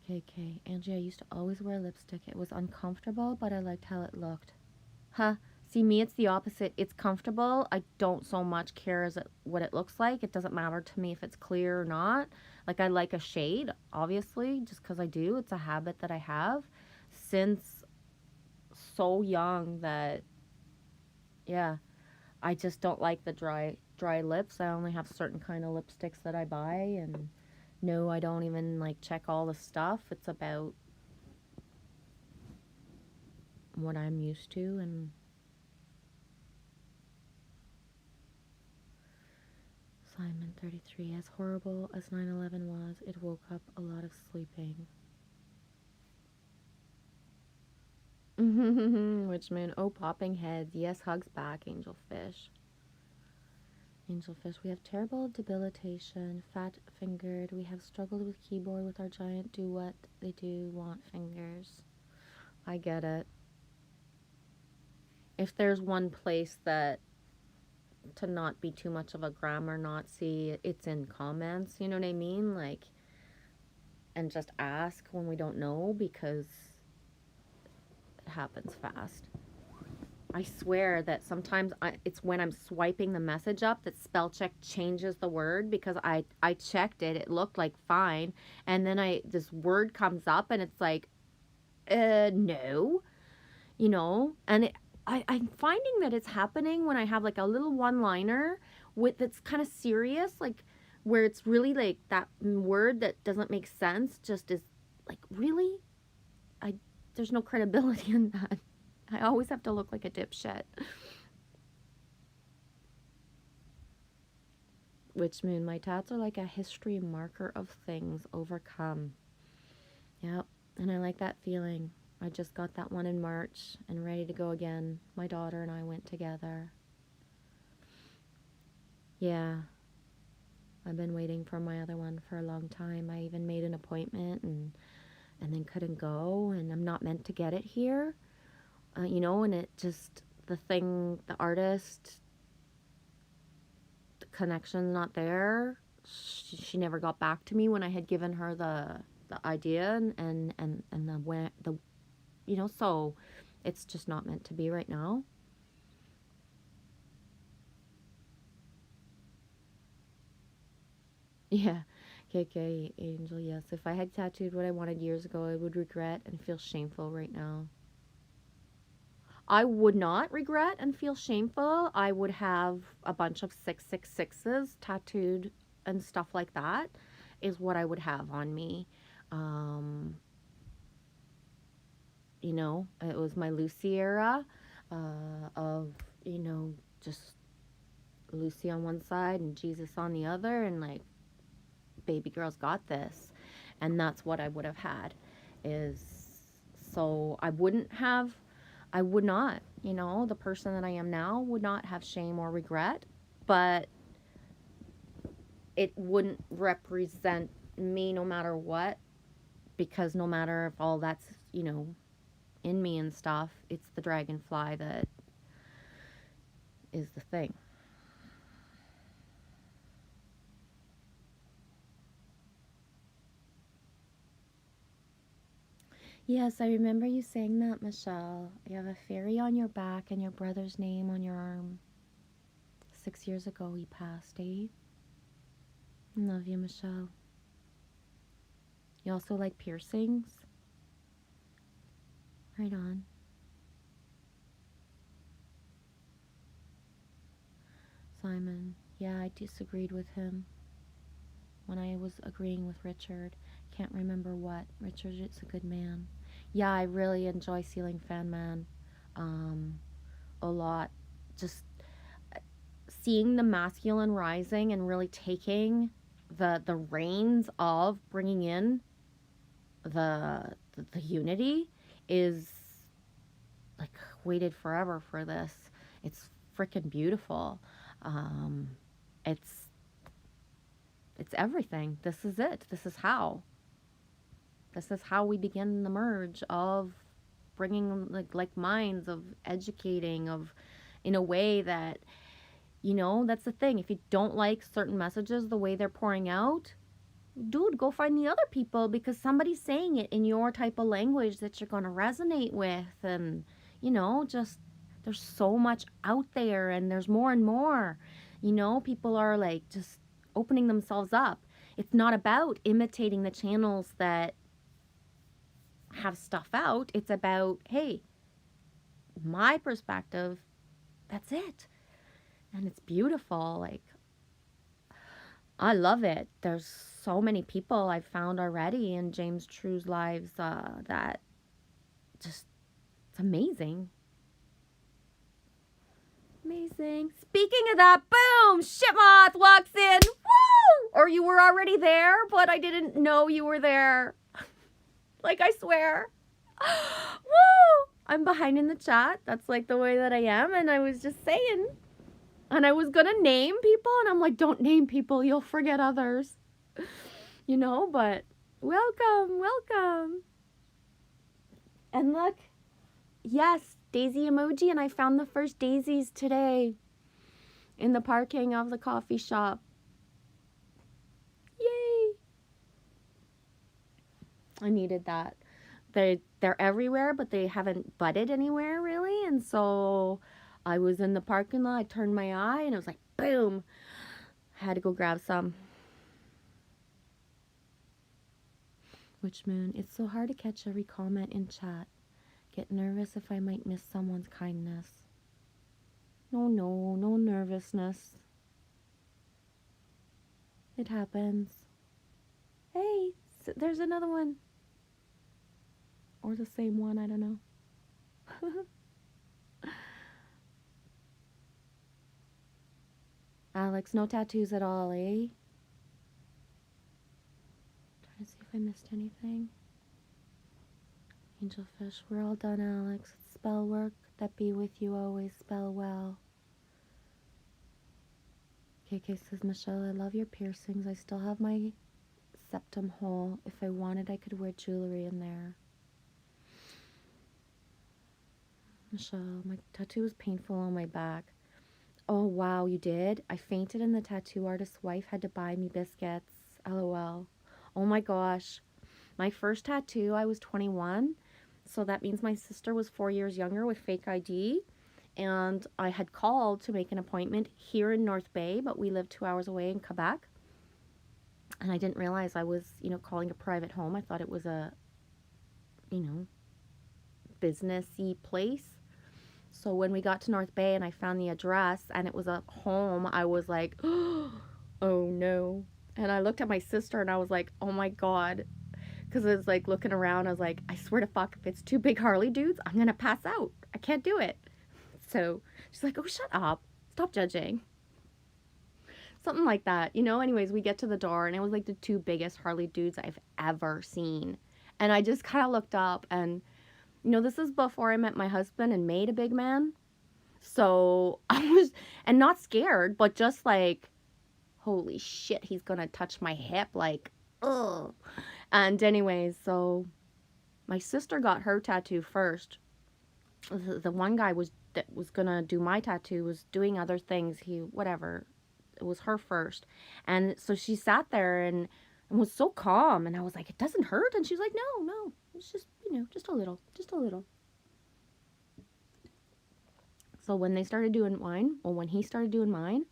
KK. Angie, I used to always wear lipstick. It was uncomfortable, but I liked how it looked. Huh? See, me, it's the opposite. It's comfortable. I don't so much care what it looks like. It doesn't matter to me if it's clear or not. Like, I like a shade, obviously, just because I do. It's a habit that I have since so young that, yeah, I just don't like the dry lips. I only have certain kind of lipsticks that I buy, and no, I don't even, like, check all the stuff. It's about what I'm used to, and Simon 33, as horrible as 9/11 was, it woke up a lot of sleeping. Richmond, oh, popping heads. Yes, hugs back, Angel Fish. Angel Fish, we have terrible debilitation, fat fingered. We have struggled with keyboard with our giant do what they do want fingers. I get it. If there's one place that to not be too much of a grammar Nazi, it's in comments, you know what I mean? Like, and just ask when we don't know, because happens fast. I swear that sometimes it's when I'm swiping the message up that spell check changes the word, because I checked it. It looked like fine. And then this word comes up and it's like, no, and I'm finding that it's happening when I have like a little one-liner that's kind of serious, like where it's really like that word that doesn't make sense just is like, really? There's no credibility in that. I always have to look like a dipshit. Witch moon, my tats are like a history marker of things overcome. Yep, and I like that feeling. I just got that one in March and ready to go again. My daughter and I went together. Yeah, I've been waiting for my other one for a long time. I even made an appointment and then couldn't go, and I'm not meant to get it here. And it just, the artist, the connection's not there. She never got back to me when I had given her the idea and so it's just not meant to be right now. Yeah. KK Angel, yes. If I had tattooed what I wanted years ago, I would regret and feel shameful right now. I would not regret and feel shameful. I would have a bunch of 666s tattooed and stuff like that is what I would have on me. It was my Lucy era of, just Lucy on one side and Jesus on the other, and like, baby girl's got this. And that's what I would have had so I would not, the person that I am now would not have shame or regret, but it wouldn't represent me no matter what, because no matter if all that's, in me and stuff, it's the dragonfly that is the thing. Yes, I remember you saying that, Michelle. You have a fairy on your back and your brother's name on your arm. 6 years ago he passed, eh? Love you, Michelle. You also like piercings? Right on. Simon, yeah, I disagreed with him when I was agreeing with Richard. Can't remember what. Richard is a good man. Yeah, I really enjoy Ceiling Fan Man a lot. Just seeing the masculine rising and really taking the reins of bringing in the unity is like, waited forever for this. It's freaking beautiful. It's everything. This is it. This is how we begin the merge of bringing like minds, of educating, of in a way that, that's the thing. If you don't like certain messages the way they're pouring out, dude, go find the other people, because somebody's saying it in your type of language that you're going to resonate with. And just, there's so much out there, and there's more and more. People are like just opening themselves up. It's not about imitating the channels that have stuff out. It's about, hey, my perspective, that's it. And it's beautiful. Like, I love it. There's so many people I've found already in James True's lives that just, it's amazing. Amazing. Speaking of that, boom, Shitmoth walks in. Woo! Or you were already there, but I didn't know you were there. Like, I swear. Woo! I'm behind in the chat. That's like the way that I am. And I was just saying. And I was going to name people. And I'm like, don't name people. You'll forget others. But welcome. Welcome. And look. Yes, daisy emoji. And I found the first daisies today in the parking of the coffee shop. Yay. I needed that. they're everywhere, but they haven't budded anywhere really. And so I was in the parking lot, I turned my eye, and it was like, boom. I had to go grab some. Witch Moon, it's so hard to catch every comment in chat. Get nervous if I might miss someone's kindness. No, no nervousness. It happens. Hey, there's another one. Or the same one, I don't know. Alex, no tattoos at all, eh? Trying to see if I missed anything. Angelfish, we're all done, Alex. It's spell work. That be with you always. Spell well. KK says, Michelle, I love your piercings. I still have my septum hole. If I wanted, I could wear jewelry in there. Michelle, my tattoo was painful on my back. Oh, wow, you did? I fainted and the tattoo artist's wife had to buy me biscuits. LOL. Oh my gosh. My first tattoo, I was 21. So that means my sister was 4 years younger with fake ID. And I had called to make an appointment here in North Bay, but we lived 2 hours away in Quebec. And I didn't realize I was, calling a private home. I thought it was a, businessy place. So when we got to North Bay and I found the address and it was a home, I was like, oh no. And I looked at my sister and I was like, oh my God. Because I was like looking around, I was like, I swear to fuck, if it's two big Harley dudes, I'm going to pass out. I can't do it. So she's like, oh, shut up. Stop judging. Something like that. Anyways, we get to the door and it was like the two biggest Harley dudes I've ever seen. And I just kind of looked up and this is before I met my husband and made a big man. So I was, and not scared, but just like, holy shit, he's gonna touch my hip, like, ugh. And anyways, so my sister got her tattoo first. The one guy that was gonna do my tattoo was doing other things. Whatever. It was her first. And so she sat there and was so calm. And I was like, it doesn't hurt? And she's like, no. It's just, just a little. So when he started doing mine,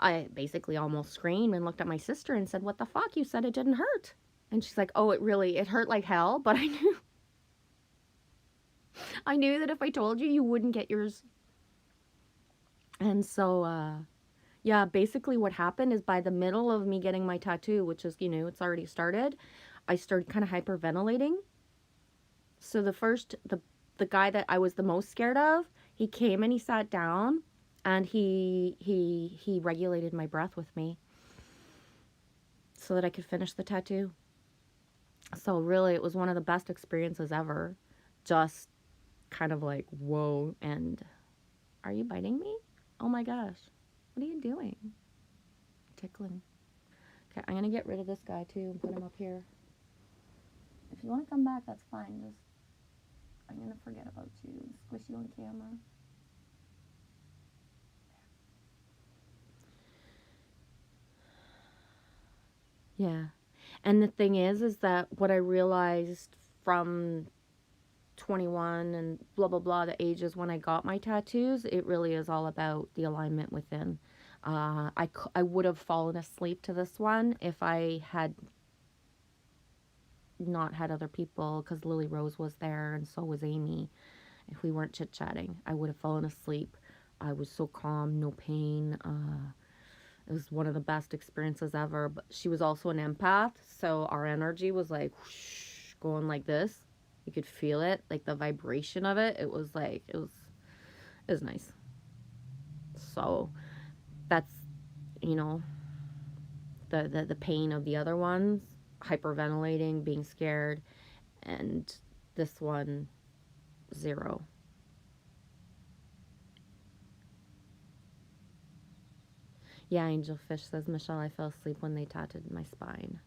I basically almost screamed and looked at my sister and said, what the fuck? You said it didn't hurt. And she's like, oh, it hurt like hell. But I knew that if I told you, you wouldn't get yours. And so, yeah, basically what happened is by the middle of me getting my tattoo, which is, it's already started, I started kind of hyperventilating. So the guy that I was the most scared of, he came and he sat down and he regulated my breath with me so that I could finish the tattoo. So really, it was one of the best experiences ever. Just kind of like, whoa, and are you biting me? Oh my gosh. What are you doing? Tickling. Okay, I'm going to get rid of this guy too and put him up here. If you want to come back, that's fine. I'm going to forget about you. Squish you on camera. Yeah. And the thing is that what I realized from 21 and blah, blah, blah, the ages when I got my tattoos, it really is all about the alignment within. I would have fallen asleep to this one if I had not had other people, because Lily Rose was there and so was Amy. If we weren't chit-chatting, I would have fallen asleep. I was so calm, no pain. It was one of the best experiences ever. But she was also an empath, so our energy was like whoosh, going like this. You could feel it, like the vibration of it. It was nice. So that's, the pain of the other ones, hyperventilating, being scared, and this one, 0. Yeah, Angelfish says, Michelle, I fell asleep when they tattooed my spine.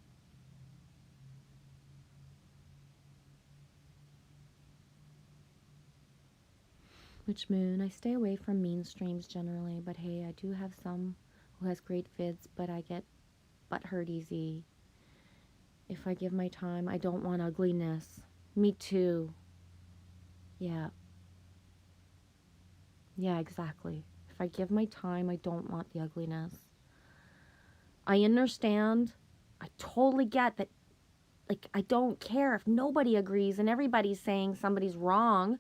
Witch Moon, I stay away from mean streams generally, but hey, I do have some who has great vids, but I get butt hurt easy. If I give my time, I don't want ugliness. Me too. Yeah. Yeah, exactly. If I give my time, I don't want the ugliness. I understand. I totally get that. Like, I don't care if nobody agrees and everybody's saying somebody's wrong,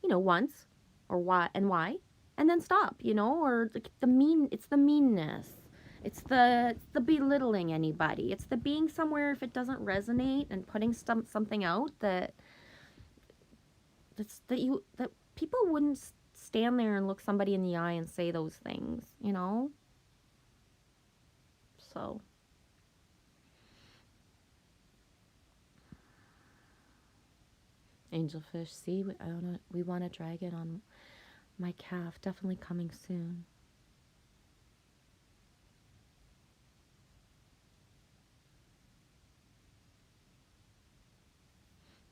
once or why and why, and then stop, or like it's the meanness. It's the belittling anybody. It's the being somewhere if it doesn't resonate and putting something out that people wouldn't stand there and look somebody in the eye and say those things. So angelfish, see, we want a dragon on my calf, definitely coming soon.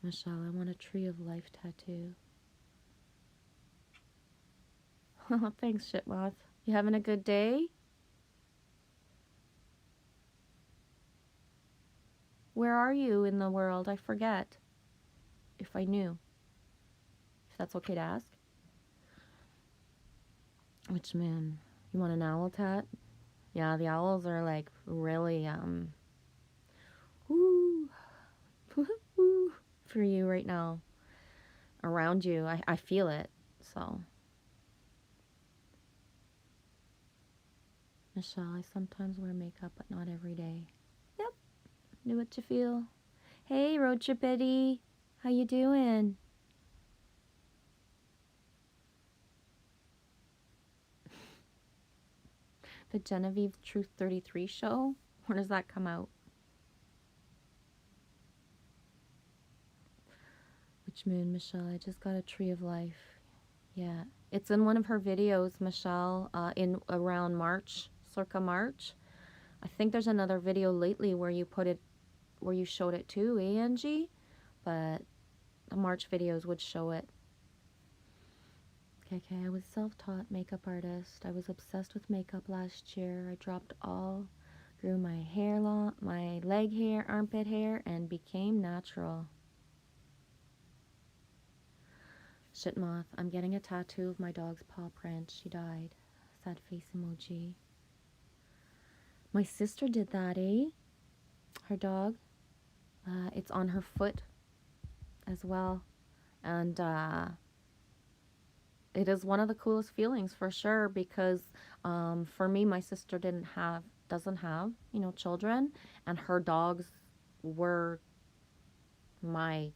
Michelle, I want a tree of life tattoo. Thanks, Shitmoth. You having a good day? Where are you in the world? I forget. If I knew. If that's okay to ask. Which moon? You want an owl tat? Yeah, the owls are like really, woo, woo, for you right now. Around you. I feel it. So. Michelle, I sometimes wear makeup, but not every day. Yep. Do what you feel. Hey, Road Trip Eddie. How you doing? The Genevieve Truth 33 show? When does that come out? Which moon, Michelle? I just got a tree of life. Yeah. It's in one of her videos, Michelle, in around March, circa March. I think there's another video lately where you showed it too, Angie? But the March videos would show it. Okay, I was self-taught makeup artist. I was obsessed with makeup last year. I dropped all, grew my hair long, my leg hair, armpit hair, and became natural. Shitmoth, I'm getting a tattoo of my dog's paw print. She died. Sad face emoji. My sister did that, eh? Her dog. It's on her foot as well. And it is one of the coolest feelings for sure because for me, my sister doesn't have, children. And her dogs were my,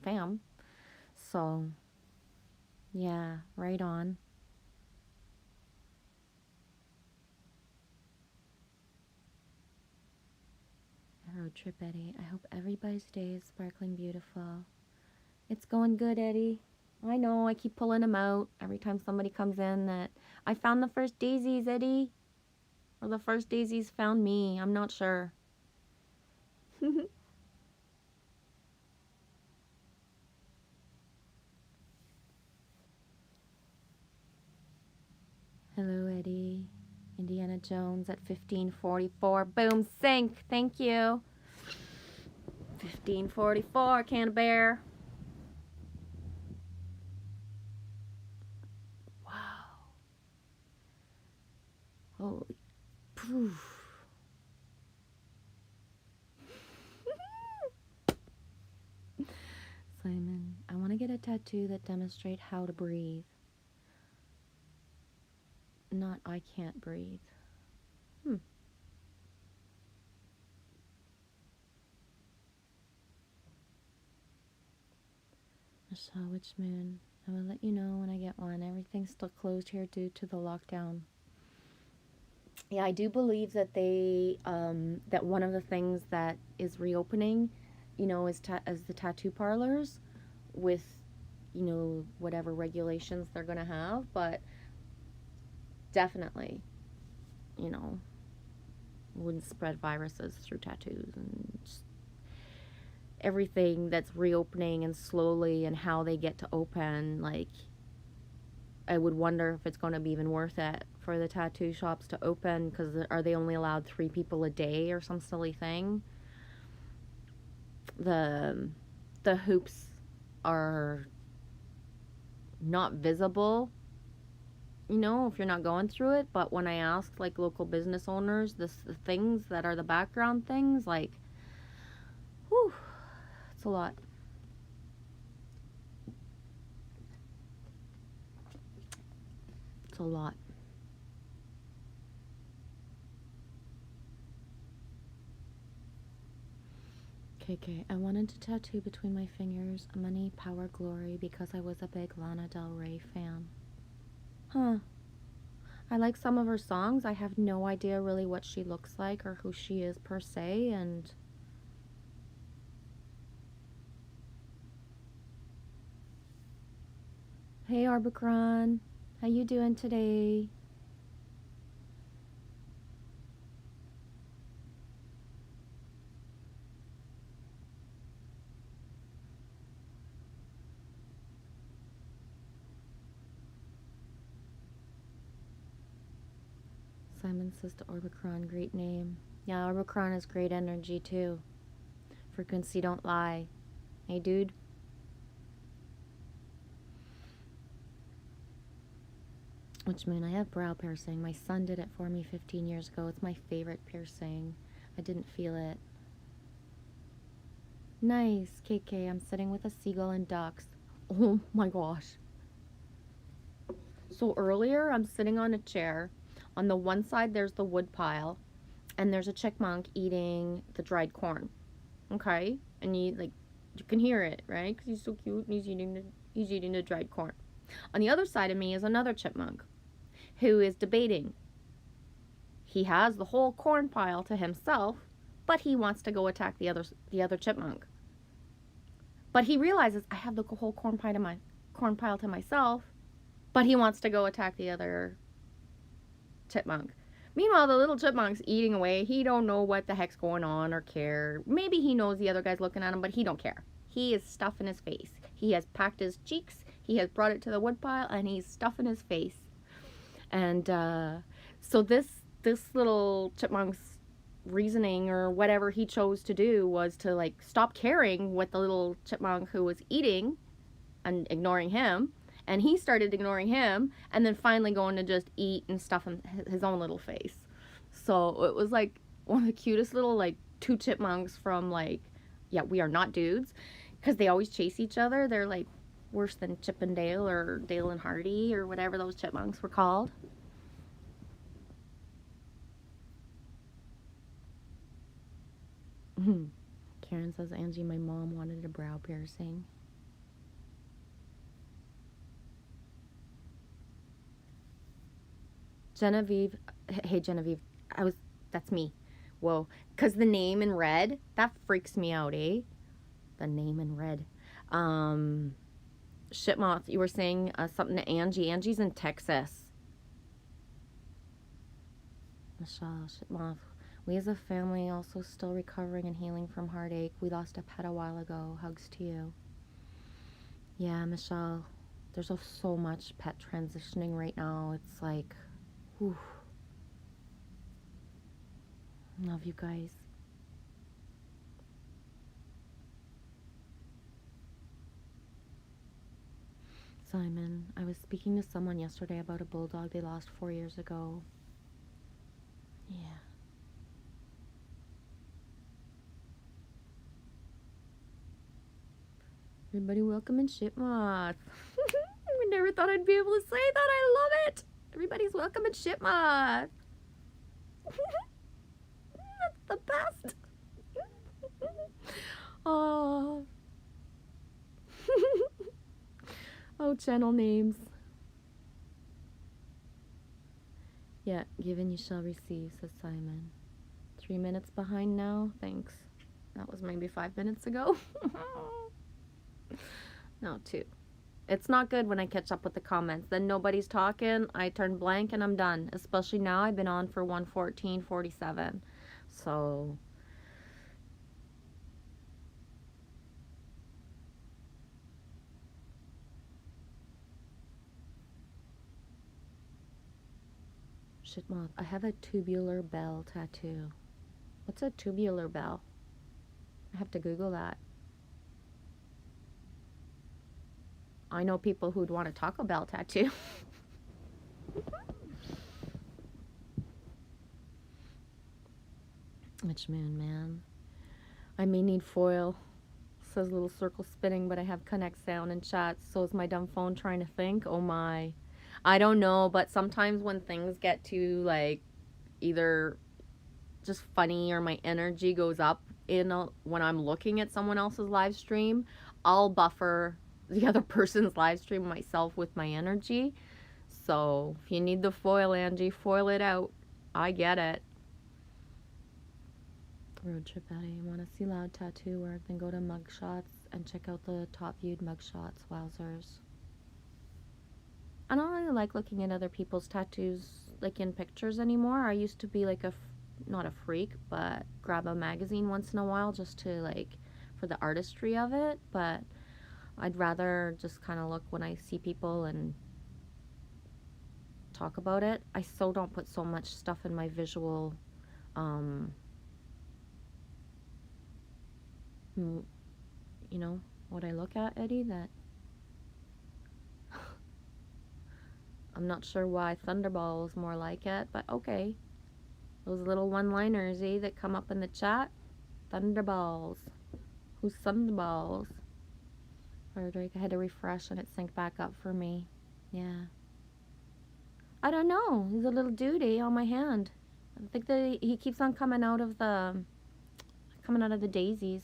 fam. So, yeah, right on. Road trip, Eddie. I hope everybody's day is sparkling beautiful. It's going good, Eddie. I know, I keep pulling them out every time somebody comes in that I found the first daisies, Eddie. Or the first daisies found me. I'm not sure. Hello, Eddie. Indiana Jones at 1544. Boom, sync. Thank you. 1544, Canterbury. Wow. Holy poof. Simon, I want to get a tattoo that demonstrates how to breathe. Not I can't breathe. Michelle, which moon? I will let you know when I get one. Everything's still closed here due to the lockdown. Yeah, I do believe that that one of the things that is reopening, is the tattoo parlors with, whatever regulations they're going to have. But definitely, wouldn't spread viruses through tattoos and just everything that's reopening and slowly and how they get to open. Like, I would wonder if it's going to be even worth it for the tattoo shops to open because are they only allowed 3 people a day or some silly thing? the the hoops are not visible, you know, if you're not going through it. But when I ask like local business owners, the things that are the background things, like, whew, it's a lot. It's a lot. KK, I wanted to tattoo between my fingers money, power, glory because I was a big Lana Del Rey fan. Huh. I like some of her songs. I have no idea really what she looks like or who she is per se, and hey Arbacron, how you doing today? Simon says to Orbicron, great name. Yeah, Orbicron is great energy too. Frequency don't lie. Hey, dude. Which moon? I have brow piercing. My son did it for me 15 years ago. It's my favorite piercing. I didn't feel it. Nice, KK. I'm sitting with a seagull and ducks. Oh my gosh. So earlier, I'm sitting on a chair. On the one side, there's the wood pile, and there's a chipmunk eating the dried corn. Okay, and you can hear it, right? Because he's so cute and he's eating the dried corn. On the other side of me is another chipmunk, who is debating. He has the whole corn pile to himself, but he wants to go attack the other chipmunk. But he realizes I have the whole corn pile to myself, but he wants to go attack the other chipmunk. Meanwhile, the little chipmunk's eating away. He don't know what the heck's going on or care. Maybe he knows the other guy's looking at him, but he don't care. He is stuffing his face. He has packed his cheeks. He has brought it to the woodpile, and he's stuffing his face. And so this little chipmunk's reasoning or whatever he chose to do was to like stop caring what the little chipmunk who was eating and ignoring him, and he started ignoring him, and then finally going to just eat and stuff his own little face. So it was like one of the cutest little like two chipmunks from like, yeah, We Are Not Dudes, because they always chase each other. They're like worse than Chip and Dale or Dale and Hardy or whatever those chipmunks were called. Karen says, Angie, my mom wanted a brow piercing. Genevieve, hey Genevieve, that's me. Whoa, because the name in red, that freaks me out, eh? The name in red. Shitmoth, you were saying something to Angie. Angie's in Texas. Michelle, Shitmoth. We as a family also still recovering and healing from heartache. We lost a pet a while ago. Hugs to you. Yeah, Michelle, there's so much pet transitioning right now. It's like, whew. Love you guys. Simon, I was speaking to someone yesterday about a bulldog they lost 4 years ago. Yeah. Everybody welcome in Shitmoth. I never thought I'd be able to say that. I love it. Everybody's welcome in Shitmoth. That's the best. Oh. Oh, channel names. Yeah, given you shall receive, says Simon. 3 minutes behind now. Thanks. That was maybe 5 minutes ago. No, 2. It's not good when I catch up with the comments. Then nobody's talking. I turn blank and I'm done. Especially now I've been on for 1:14:47. So Shitmoth, I have a tubular bell tattoo. What's a tubular bell? I have to Google that. I know people who'd want a Taco Bell tattoo. Witch moon, man. I may need foil. Says little circle spinning, but I have connect sound and chat. So is my dumb phone trying to think? Oh my. I don't know, but sometimes when things get too like either just funny or my energy goes up when I'm looking at someone else's live stream, I'll buffer the other person's live stream myself with my energy. So if you need the foil, Angie, foil it out. I get it. Road trip Eddie. Want to see loud tattoo work? Then go to mugshots and check out the top viewed mugshots. Wowzers. I don't really like looking at other people's tattoos like in pictures anymore. I used to be like not a freak, but grab a magazine once in a while just to like for the artistry of it. But I'd rather just kind of look when I see people and talk about it. I so don't put so much stuff in my visual you know what I look at, Eddie, that I'm not sure why Thunderball is more like it, but okay. Those little one-liners, that come up in the chat. Thunderballs. Who's Thunderballs? Frederick, I had to refresh and it synced back up for me. Yeah. I don't know. He's a little duty on my hand. I think that he keeps on coming out of the daisies.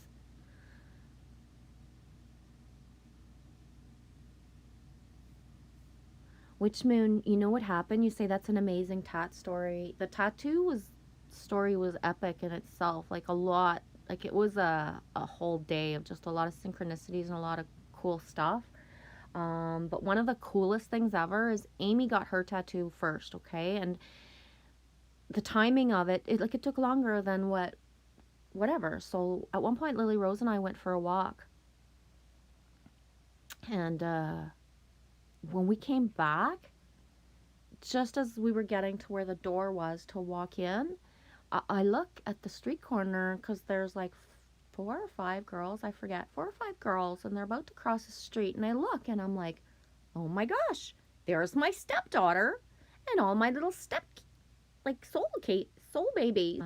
Witch Moon, you know what happened? You say that's an amazing tat story. The story was epic in itself. Like a lot. Like it was a whole day of just a lot of synchronicities and a lot of cool stuff. But one of the coolest things ever is Amy got her tattoo first, okay? And the timing of it took longer than whatever. So at one point, Lily Rose and I went for a walk. And when we came back, just as we were getting to where the door was to walk in, I look at the street corner because there's like 4 or 5 girls, I forget, 4 or 5 girls, and they're about to cross the street. And I look and I'm like, oh my gosh, there's my stepdaughter and all my little soul babies.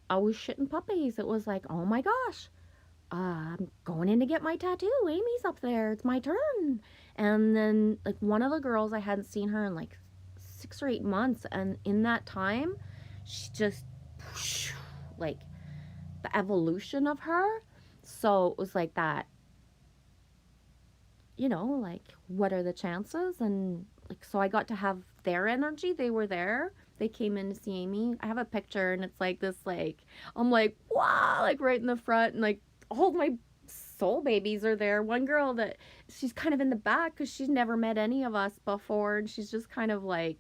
I was shitting puppies. It was like, oh my gosh, I'm going in to get my tattoo. Amy's up there. It's my turn. And then like one of the girls, I hadn't seen her in like 6 or 8 months, and in that time, she just like the evolution of her. So it was like that, like what are the chances? And like so I got to have their energy. They were there. They came in to see Amy. I have a picture and it's like this like I'm like, wow, like right in the front, and like all my soul babies are there. One girl that she's kind of in the back because she's never met any of us before, and she's just kind of like,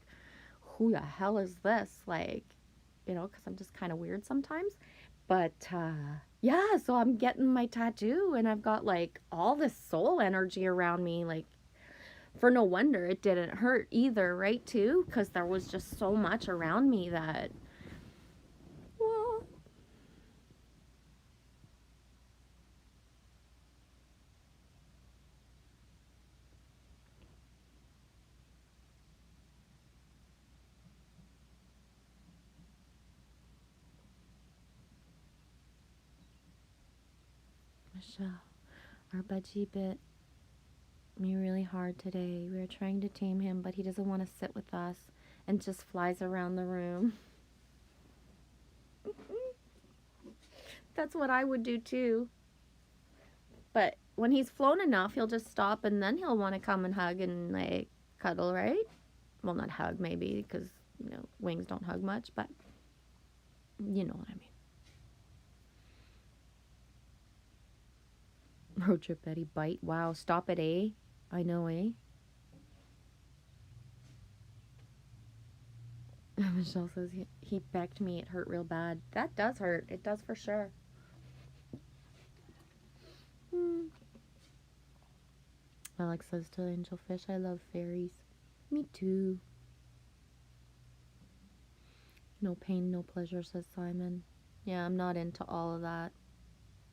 who the hell is this? Like, because I'm just kind of weird sometimes. But yeah, so I'm getting my tattoo and I've got like all this soul energy around me. Like, for no wonder it didn't hurt either, right? Too, because there was just so much around me that, well, Michelle, our budgie bit me really hard today. We were trying to tame him, but he doesn't want to sit with us and just flies around the room. That's what I would do too. But when he's flown enough, he'll just stop and then he'll want to come and hug and like cuddle, right? Well, not hug maybe because, wings don't hug much, but you know what I mean. Road trip Betty bite. Wow, stop it, eh? I know, eh? Michelle says he pecked me. It hurt real bad. That does hurt. It does for sure. Alex says to Angelfish, I love fairies. Me too. No pain, no pleasure, says Simon. Yeah, I'm not into all of that.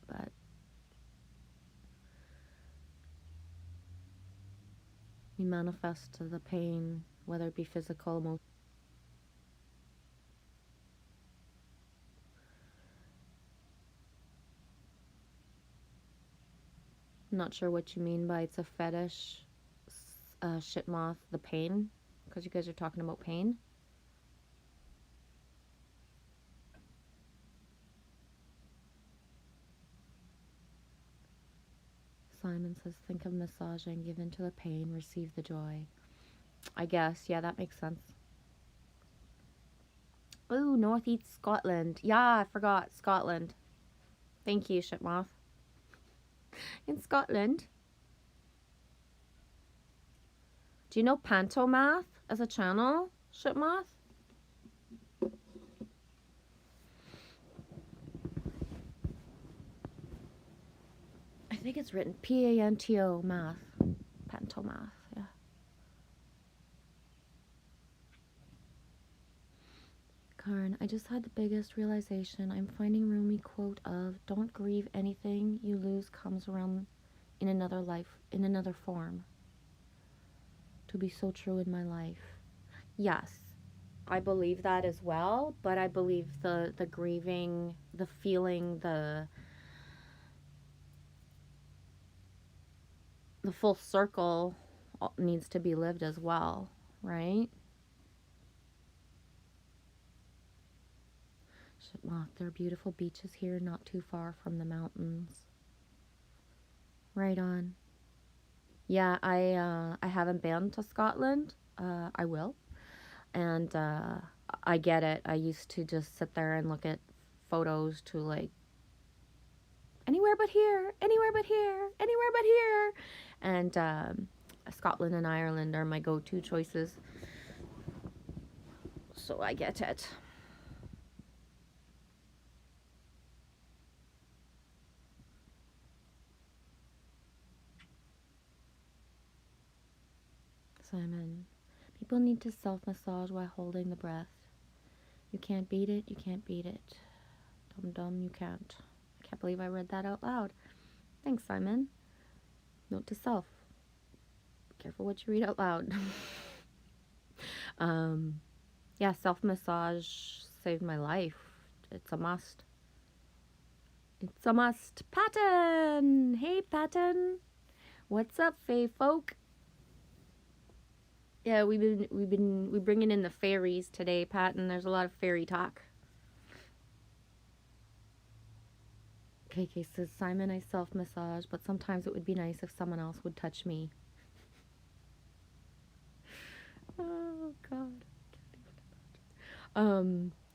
but we manifest the pain, whether it be physical, emotional. I'm not sure what you mean by it's a fetish, shit moth, the pain, because you guys are talking about pain. Simon says, think of massaging, give in to the pain, receive the joy. I guess, yeah, that makes sense. Ooh, Northeast Scotland. Yeah, I forgot, Scotland. Thank you, Shitmoth. In Scotland. Do you know Pantomath as a channel, Shitmoth? I think it's written P-A-N-T-O math. Pantomath, yeah. Karen, I just had the biggest realization. I'm finding Rumi quote of, don't grieve anything you lose comes around in another life, in another form. To be so true in my life. Yes, I believe that as well, but I believe the grieving, the feeling, the full circle needs to be lived as well, right? Shitmoth, there are beautiful beaches here not too far from the mountains. Right on. Yeah, I haven't been to Scotland. I will. And I get it. I used to just sit there and look at photos to like anywhere but here, anywhere but here, anywhere but here. And Scotland and Ireland are my go-to choices. So I get it. Simon, people need to self-massage while holding the breath. You can't beat it, you can't beat it. Dum-dum, you can't. I can't believe I read that out loud. Thanks, Simon. Note to self. Careful what you read out loud. Yeah, self-massage saved my life. It's a must. It's a must. Patton! Hey, Patton! What's up, Fae folk? Yeah, we bringing in the fairies today, Patton. There's a lot of fairy talk. KK says, Simon, I self-massage, but sometimes it would be nice if someone else would touch me. Oh, God.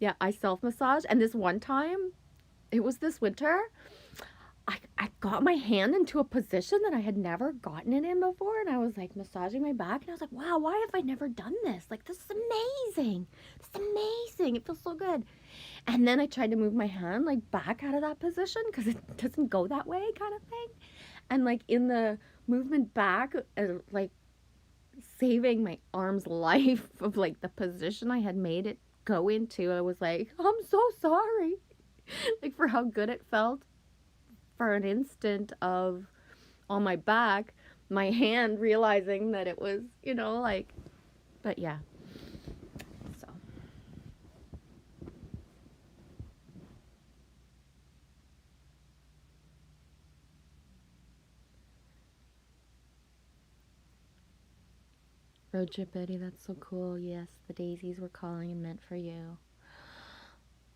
Yeah, I self-massage, and this one time, it was this winter, I got my hand into a position that I had never gotten it in before, and I was like massaging my back, and I was like, wow, why have I never done this? Like, this is amazing. This is amazing. It feels so good. And then I tried to move my hand like back out of that position because it doesn't go that way, kind of thing. And like in the movement back, like saving my arm's life of like the position I had made it go into, I was like, I'm so sorry. Like for how good it felt for an instant of on my back, my hand realizing that it was, you know, like, but yeah. So. Road trip, Eddie, that's so cool. Yes, the daisies were calling and meant for you.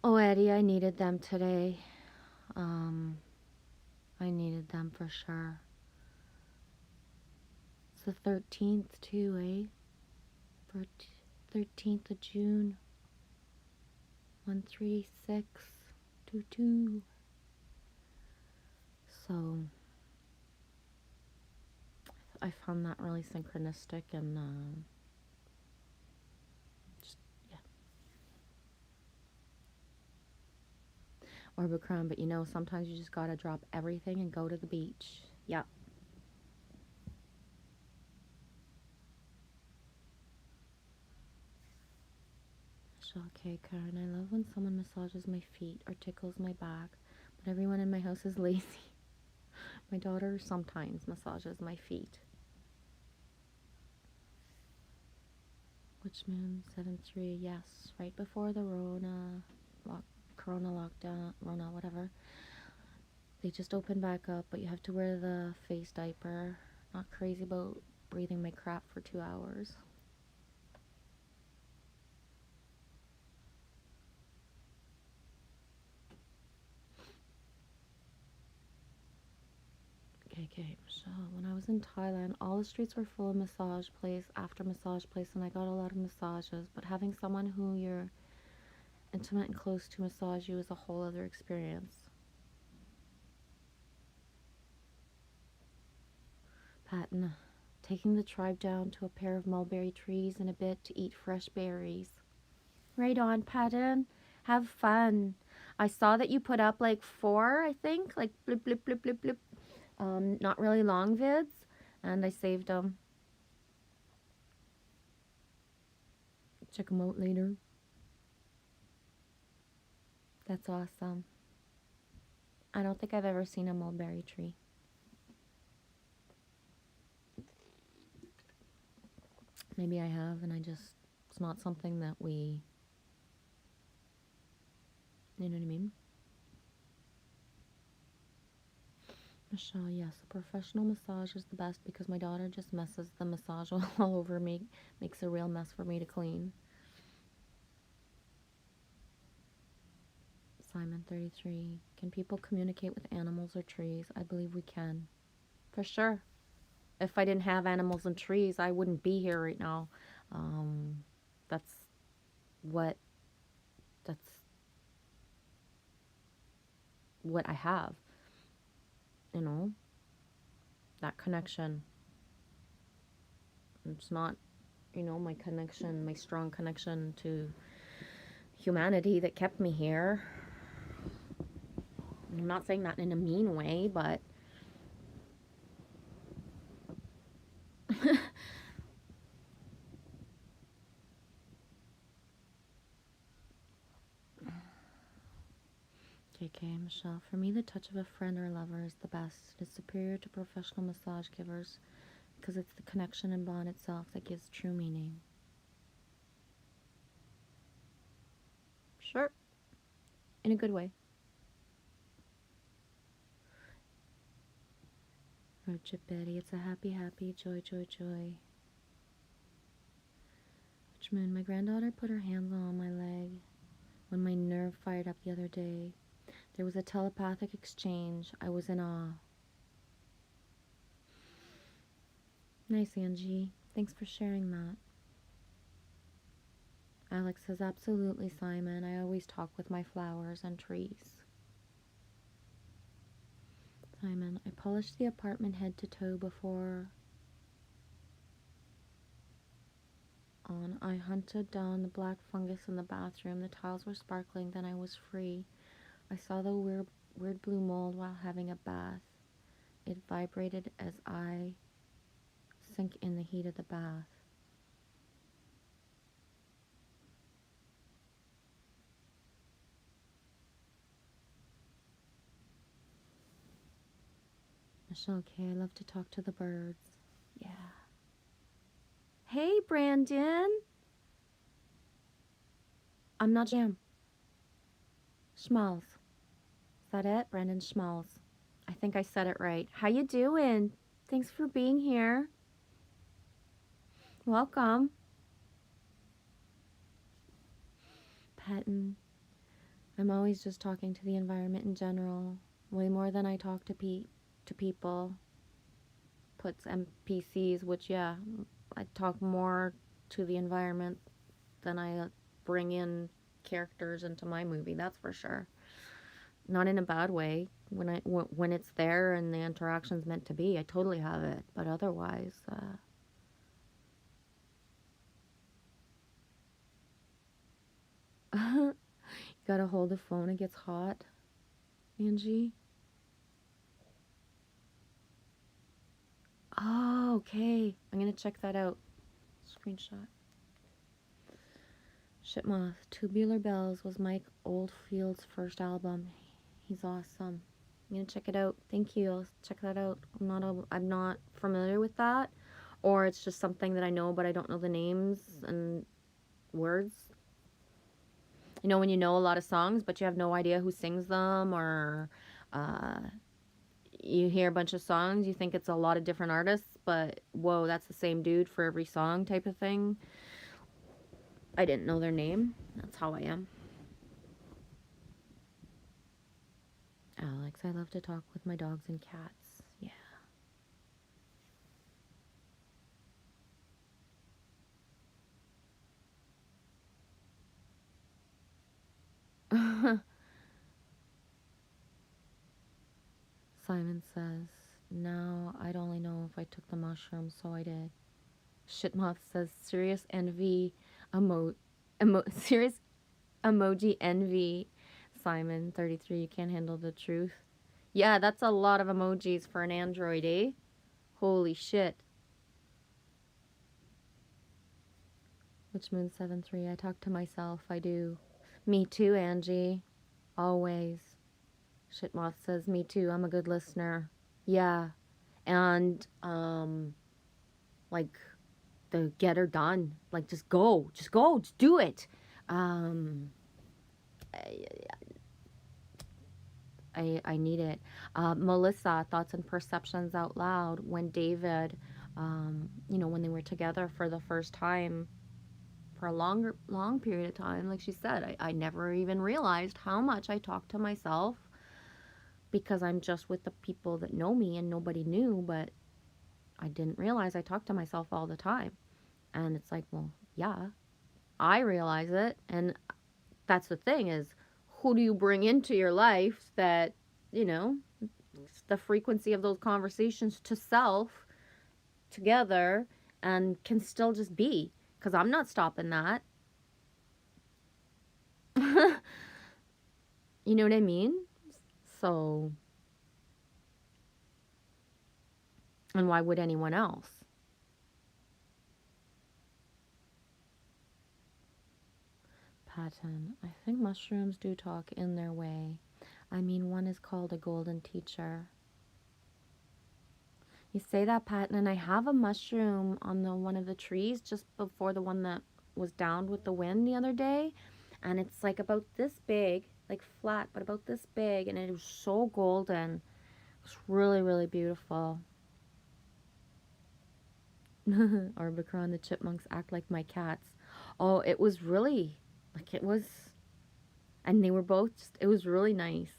Oh, Eddie, I needed them today. I needed them for sure. It's the 13th too, eh? 13th of June. 13622. So I found that really synchronistic and just, yeah. Orbicron, but you know, sometimes you just gotta drop everything and go to the beach. Yep. Okay, Karen, I love when someone massages my feet or tickles my back, But everyone in my house is lazy. My daughter sometimes massages my feet. Which moon? 7-3. Yes, right before the Corona lockdown, Rona, whatever. They just opened back up, but you have to wear the face diaper. Not crazy about breathing my crap for 2 hours. Okay, so when I was in Thailand, all the streets were full of massage place after massage place, and I got a lot of massages. But having someone who you're intimate and close to massage you is a whole other experience. Patton, taking the tribe down to a pair of mulberry trees in a bit to eat fresh berries. Right on, Patton. Have fun. I saw that you put up like 4, I think, like blip, blip, blip, blip, blip. Not really long vids, and I saved them. Check them out later. That's awesome. I don't think I've ever seen a mulberry tree. Maybe I have, and it's not something that we, you know what I mean? Michelle, yes, a professional massage is the best because my daughter just messes the massage all over me, makes a real mess for me to clean. Simon 33, can people communicate with animals or trees? I believe we can. For sure. If I didn't have animals and trees, I wouldn't be here right now. That's what that's what I have. You know, that connection. It's not, my connection, my strong connection to humanity that kept me here. I'm not saying that in a mean way, but KK, Michelle, for me, the touch of a friend or lover is the best. It is superior to professional massage givers because it's the connection and bond itself that gives true meaning. Sure. In a good way. Road trip Betty, it's a happy, happy, joy, joy, joy. Which moon? My granddaughter put her hands on my leg when my nerve fired up the other day. There was a telepathic exchange. I was in awe. Nice, Angie. Thanks for sharing that. Alex says, absolutely, Simon. I always talk with my flowers and trees. Simon, I polished the apartment head to toe before on. I hunted down the black fungus in the bathroom. The tiles were sparkling. Then I was free. I saw the weird blue mold while having a bath. It vibrated as I sank in the heat of the bath. Michelle K, I love to talk to the birds. Yeah. Hey, Brandon. I'm not Jam. Schmalz. Is that it? Brandon Schmalz. I think I said it right. How you doing? Thanks for being here. Welcome. Patton. I'm always just talking to the environment in general. Way more than I talk to people. Puts NPCs, which, yeah, I talk more to the environment than I bring in characters into my movie, that's for sure. Not in a bad way. When it's there and the interaction's meant to be, I totally have it. But otherwise, you gotta hold the phone. It gets hot, Angie. Oh, okay. I'm gonna check that out. Screenshot. Shitmoth. Tubular Bells was Mike Oldfield's first album. He's awesome. I'm gonna check it out. Thank you. I'll check that out. I'm not familiar with that, or it's just something that I know, but I don't know the names and words. You know, when you know a lot of songs, but you have no idea who sings them, or uh, you hear a bunch of songs, you think it's a lot of different artists, but whoa, that's the same dude for every song type of thing. I didn't know their name. That's how I am. Alex, I love to talk with my dogs and cats. Yeah. Simon says, now I'd only know if I took the mushroom, so I did. Shitmoth says, serious envy, serious emoji envy. Simon, 33, you can't handle the truth. Yeah, that's a lot of emojis for an Android, eh? Holy shit. Witch Moon 73, I talk to myself, I do. Me too, Angie. Always. Shitmoth says, me too, I'm a good listener. Yeah. And, like, the get her done. Like, just go, just do it. I need it. Melissa, thoughts and perceptions out loud. When David, when they were together for the first time, for a long period of time, like she said, I never even realized how much I talked to myself, because I'm just with the people that know me and nobody knew, but I didn't realize I talked to myself all the time. And it's like, well, yeah, I realize it. And that's the thing, is who do you bring into your life that, you know, the frequency of those conversations to self together and can still just be, because I'm not stopping that. You know what I mean? So, and why would anyone else? Patton, I think mushrooms do talk in their way. I mean, one is called a golden teacher. You say that, Patton, and I have a mushroom on the one of the trees just before the one that was downed with the wind the other day, and it's like about this big, like flat, but about this big, and it was so golden. It's really, really beautiful. Arbicron, the chipmunks act like my cats. Oh, it was really, like it was, and they were both just, it was really nice.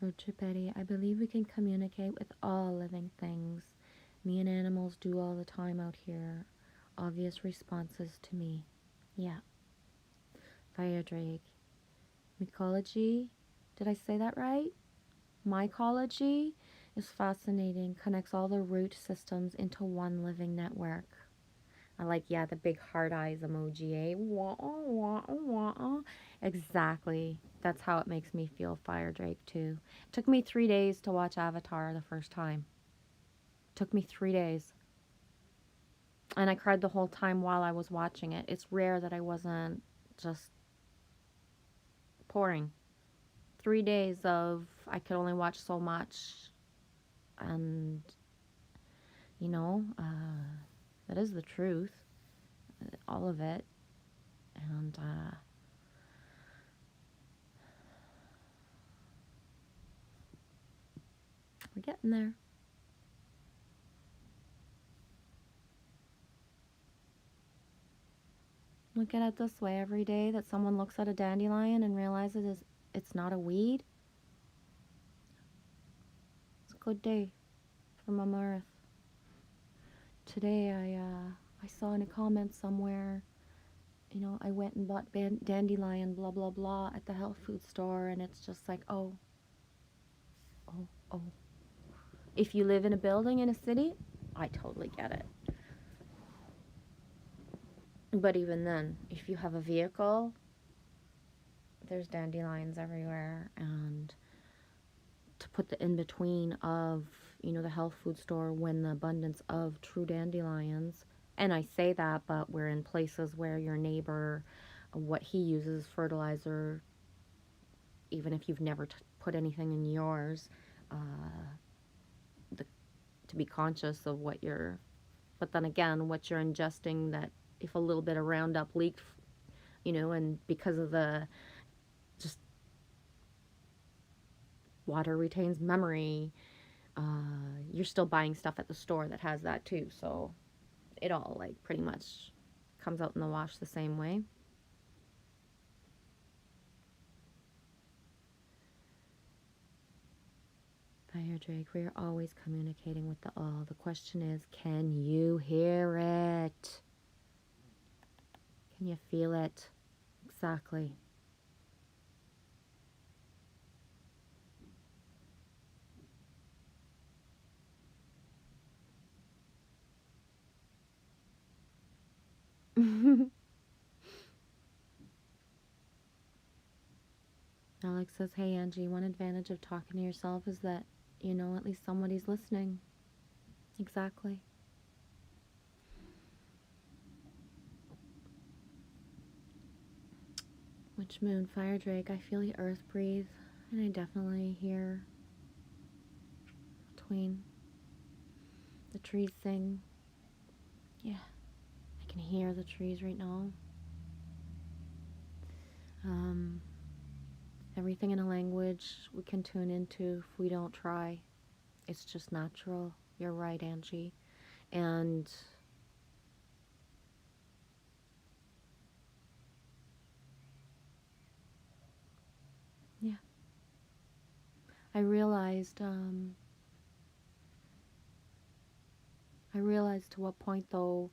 Road trip Eddie, I believe we can communicate with all living things. Me and animals do all the time out here. Obvious responses to me. Yeah. Fire Drake. Mycology. Did I say that right? Mycology is fascinating. Connects all the root systems into one living network. I like, yeah, the big heart eyes emoji, eh? Wah, wah, wah. Exactly. That's how it makes me feel, Fire Drake, too. It took me 3 days to watch Avatar the first time. It took me 3 days. And I cried the whole time while I was watching it. It's rare that I wasn't just pouring. 3 days of I could only watch so much. And, that is the truth. All of it. And, we're getting there. Look at it this way, every day that someone looks at a dandelion and realizes it's not a weed, it's a good day for Mama Earth. Today I saw in a comment somewhere, I went and bought dandelion blah blah blah at the health food store, and it's just like, oh, oh, oh. If you live in a building in a city, I totally get it. But even then, if you have a vehicle, there's dandelions everywhere, and put the in-between of, you know, the health food store when the abundance of true dandelions. And I say that, but we're in places where your neighbor, what he uses fertilizer, even if you've never put anything in yours, uh, the, to be conscious of what you're, but then again, what you're ingesting, that if a little bit of Roundup leaked, you know, and because of the just water retains memory, you're still buying stuff at the store that has that too. So it all like pretty much comes out in the wash the same way. Fire Drake, we are always communicating with the all. The question is, can you hear it? Can you feel it? Exactly. Alex says, hey Angie, one advantage of talking to yourself is that, you know, at least somebody's listening. Exactly. Witch Moon, Fire Drake, I feel the earth breathe, and I definitely hear between the trees sing. Yeah, I can hear the trees right now. Everything in a language we can tune into if we don't try. It's just natural. You're right, Angie. And yeah, I realized to what point though,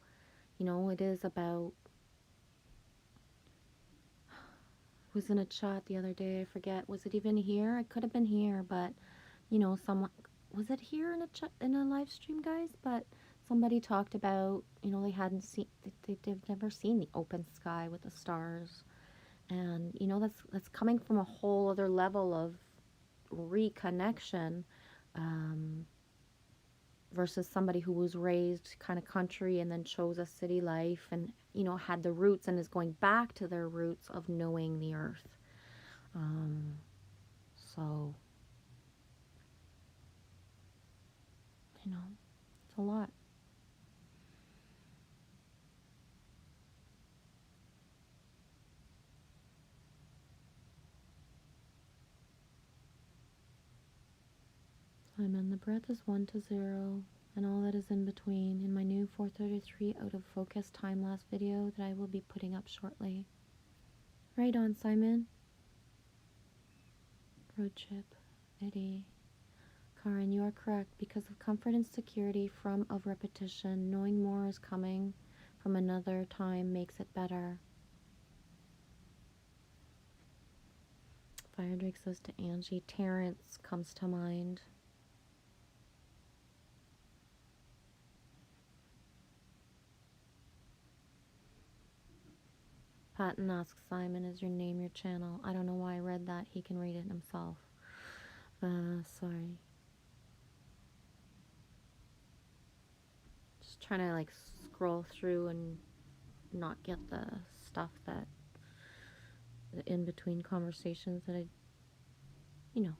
you know, it is about, was in a chat the other day, I forget, was it even here? It could have been here, but you know, someone, was it here in a chat, in a live stream, guys? But somebody talked about, you know, they hadn't seen, they've never seen the open sky with the stars. And you know, that's coming from a whole other level of reconnection, um, versus somebody who was raised kind of country and then chose a city life, and you know, had the roots and is going back to their roots of knowing the earth. So you know, it's a lot. Simon, the breath is 1 to 0 and all that is in between in my new 433 out of focus time-lapse video that I will be putting up shortly. Right on, Simon. Road trip. Eddie. Karen, you are correct. Because of comfort and security from of repetition, knowing more is coming from another time makes it better. Fire Drake says to Angie, Terrence comes to mind. Patton asks Simon, is your name your channel? I don't know why I read that. He can read it himself. Sorry. Just trying to like scroll through and not get the stuff that, the in between conversations that I, you know.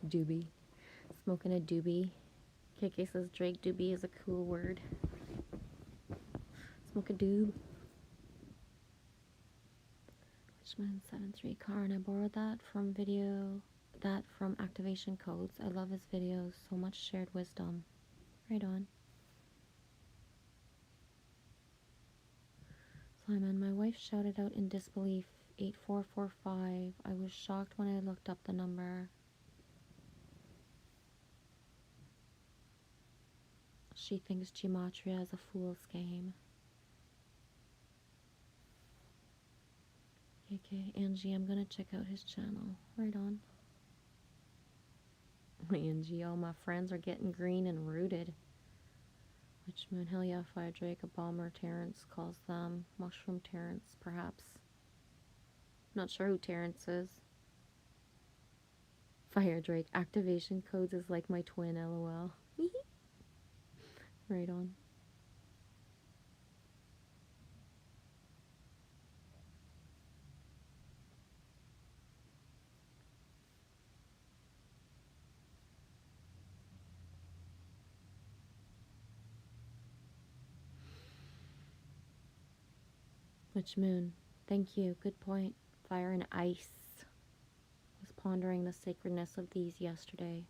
Doobie. Smoking a doobie. KK says Drake doobie is a cool word. Smoke a doob. Richmond73 car, and I borrowed that from Activation Codes. I love his videos. So much shared wisdom. Right on. Simon, my wife shouted out in disbelief 8445. I was shocked when I looked up the number. She thinks gematria is a fool's game. Okay, Angie, I'm gonna check out his channel. Right on. Angie, all my friends are getting green and rooted. Witch Moon, hell yeah, Fire Drake, a bomber, Terrence calls them. Mushroom Terrence, perhaps. Not sure who Terrence is. Fire Drake, activation codes is like my twin, lol. Right on. Witch Moon, thank you, good point. Fire and ice. Was pondering the sacredness of these yesterday.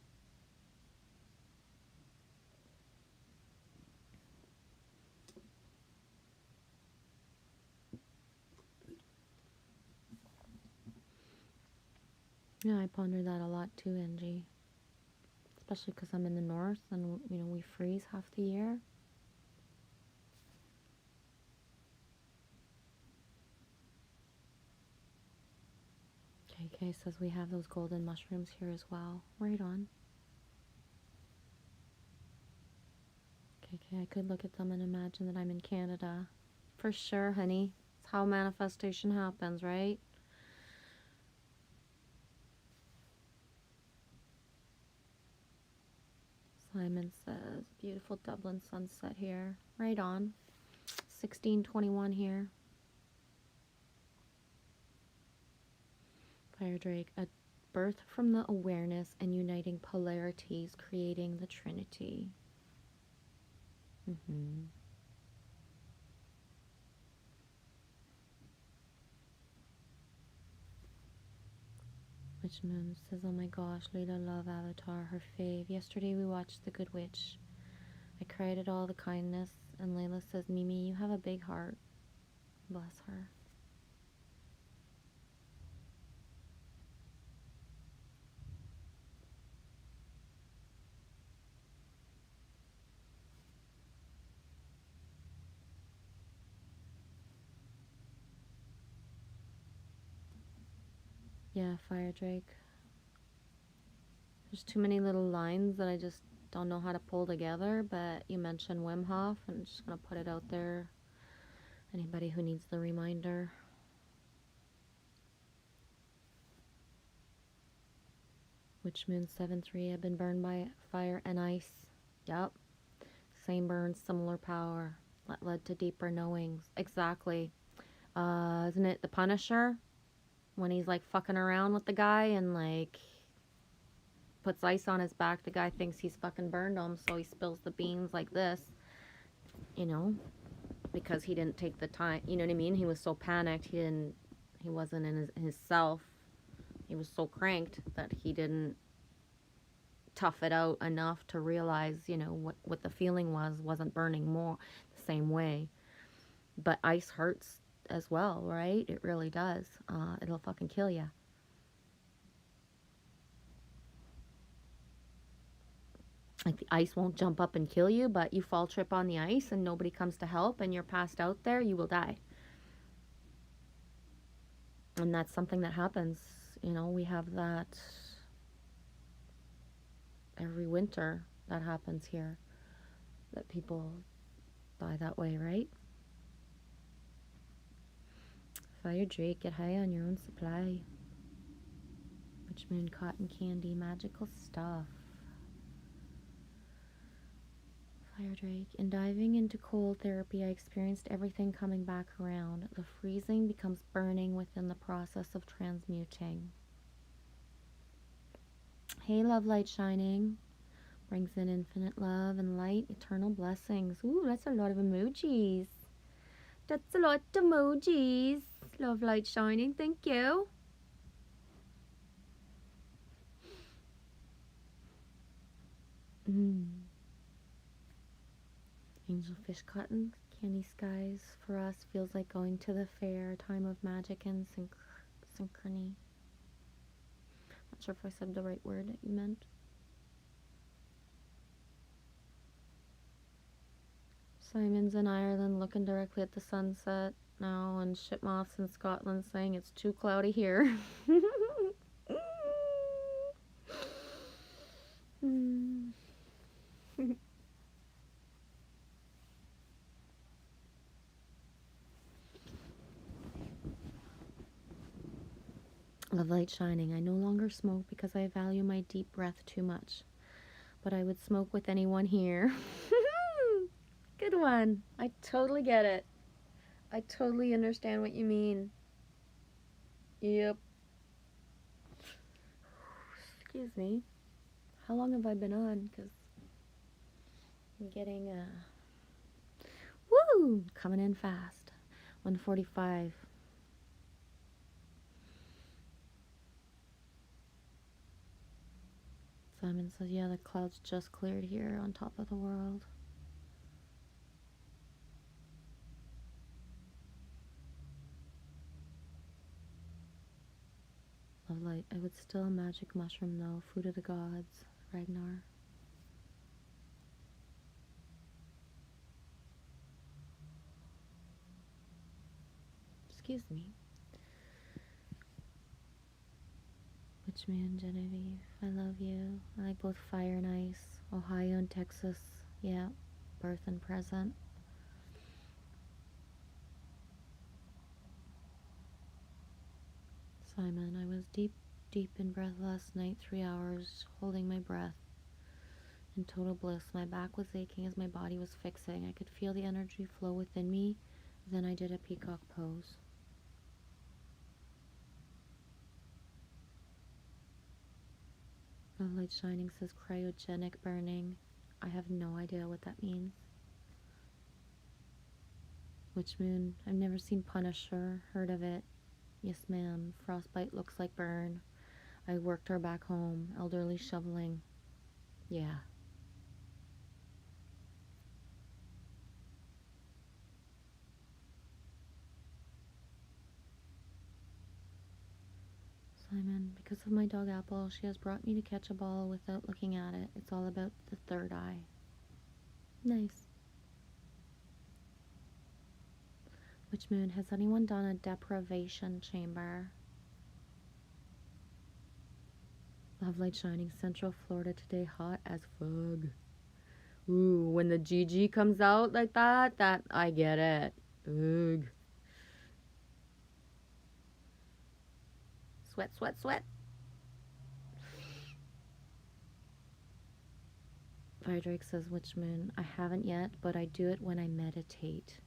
Yeah, I ponder that a lot too, Angie. Especially because I'm in the north and, you know, we freeze half the year. KK says we have those golden mushrooms here as well. Right on. KK, I could look at them and imagine that I'm in Canada. For sure, honey. It's how manifestation happens, right? Simon says, beautiful Dublin sunset here. Right on. 1621 here. Fire Drake, a birth from the awareness and uniting polarities, creating the Trinity. Witch Moon says, oh my gosh, Layla love Avatar, her fave. Yesterday we watched The Good Witch. I cried at all the kindness, and Layla says, Mimi, you have a big heart. Bless her. Yeah, Fire Drake. There's too many little lines that I just don't know how to pull together, but you mentioned Wim Hof, and I'm just going to put it out there. Anybody who needs the reminder. Witch Moon 7-3, I've been burned by fire and ice. Yup. Same burn, similar power. That led to deeper knowings. Exactly. Isn't it The Punisher? When he's like fucking around with the guy and like puts ice on his back, the guy thinks he's fucking burned him, so he spills the beans like this, you know, because he didn't take the time, you know what I mean? He was so panicked, he wasn't in his self. He was so cranked that he didn't tough it out enough to realize, you know, what the feeling wasn't burning more the same way. But ice hurts as well, right? It really does. It'll fucking kill you. Like the ice won't jump up and kill you, but you fall trip on the ice and nobody comes to help and you're passed out there, you will die. And that's something that happens. You know, we have that every winter. That happens here. That people die that way, right? Fire Drake, get high on your own supply. Witch Moon, cotton candy, magical stuff. Fire Drake, in diving into cold therapy, I experienced everything coming back around. The freezing becomes burning within the process of transmuting. Hey, love, light shining. Brings in infinite love and light, eternal blessings. Ooh, that's a lot of emojis. That's a lot of emojis. Love, light shining. Thank you. Angel fish cotton, candy skies for us feels like going to the fair, time of magic and synchrony. Not sure if I said the right word that you meant. Simon's in Ireland looking directly at the sunset now, and Shipmoth's in Scotland saying it's too cloudy here. Love light shining. I no longer smoke because I value my deep breath too much. But I would smoke with anyone here. Good one. I totally get it. I totally understand what you mean. Yep. Excuse me. How long have I been on? Because I'm getting, woo! Coming in fast. 1:45. Simon says, yeah, the clouds just cleared here on top of the world. Love light. I would still a magic mushroom though. Food of the gods. Ragnar. Excuse me. Witchman, Genevieve, I love you. I like both fire and ice. Ohio and Texas. Yeah. Birth and present. Simon, I was deep in breath last night, 3 hours, holding my breath. In total bliss. My back was aching as my body was fixing. I could feel the energy flow within me. Then I did a peacock pose. Love light shining says cryogenic burning. I have no idea what that means. Witch moon. I've never seen Punisher. Heard of it. Yes, ma'am. Frostbite looks like burn. I worked her back home. Elderly shoveling. Yeah. Simon, because of my dog Apple, she has brought me to catch a ball without looking at it. It's all about the third eye. Nice. Witch moon, has anyone done a deprivation chamber? Love light shining. Central Florida today, hot as fug. Ooh, when the GG comes out like that, I get it. Ugh. Sweat, sweat, sweat. Fire Drake says, Witch moon, I haven't yet, but I do it when I meditate.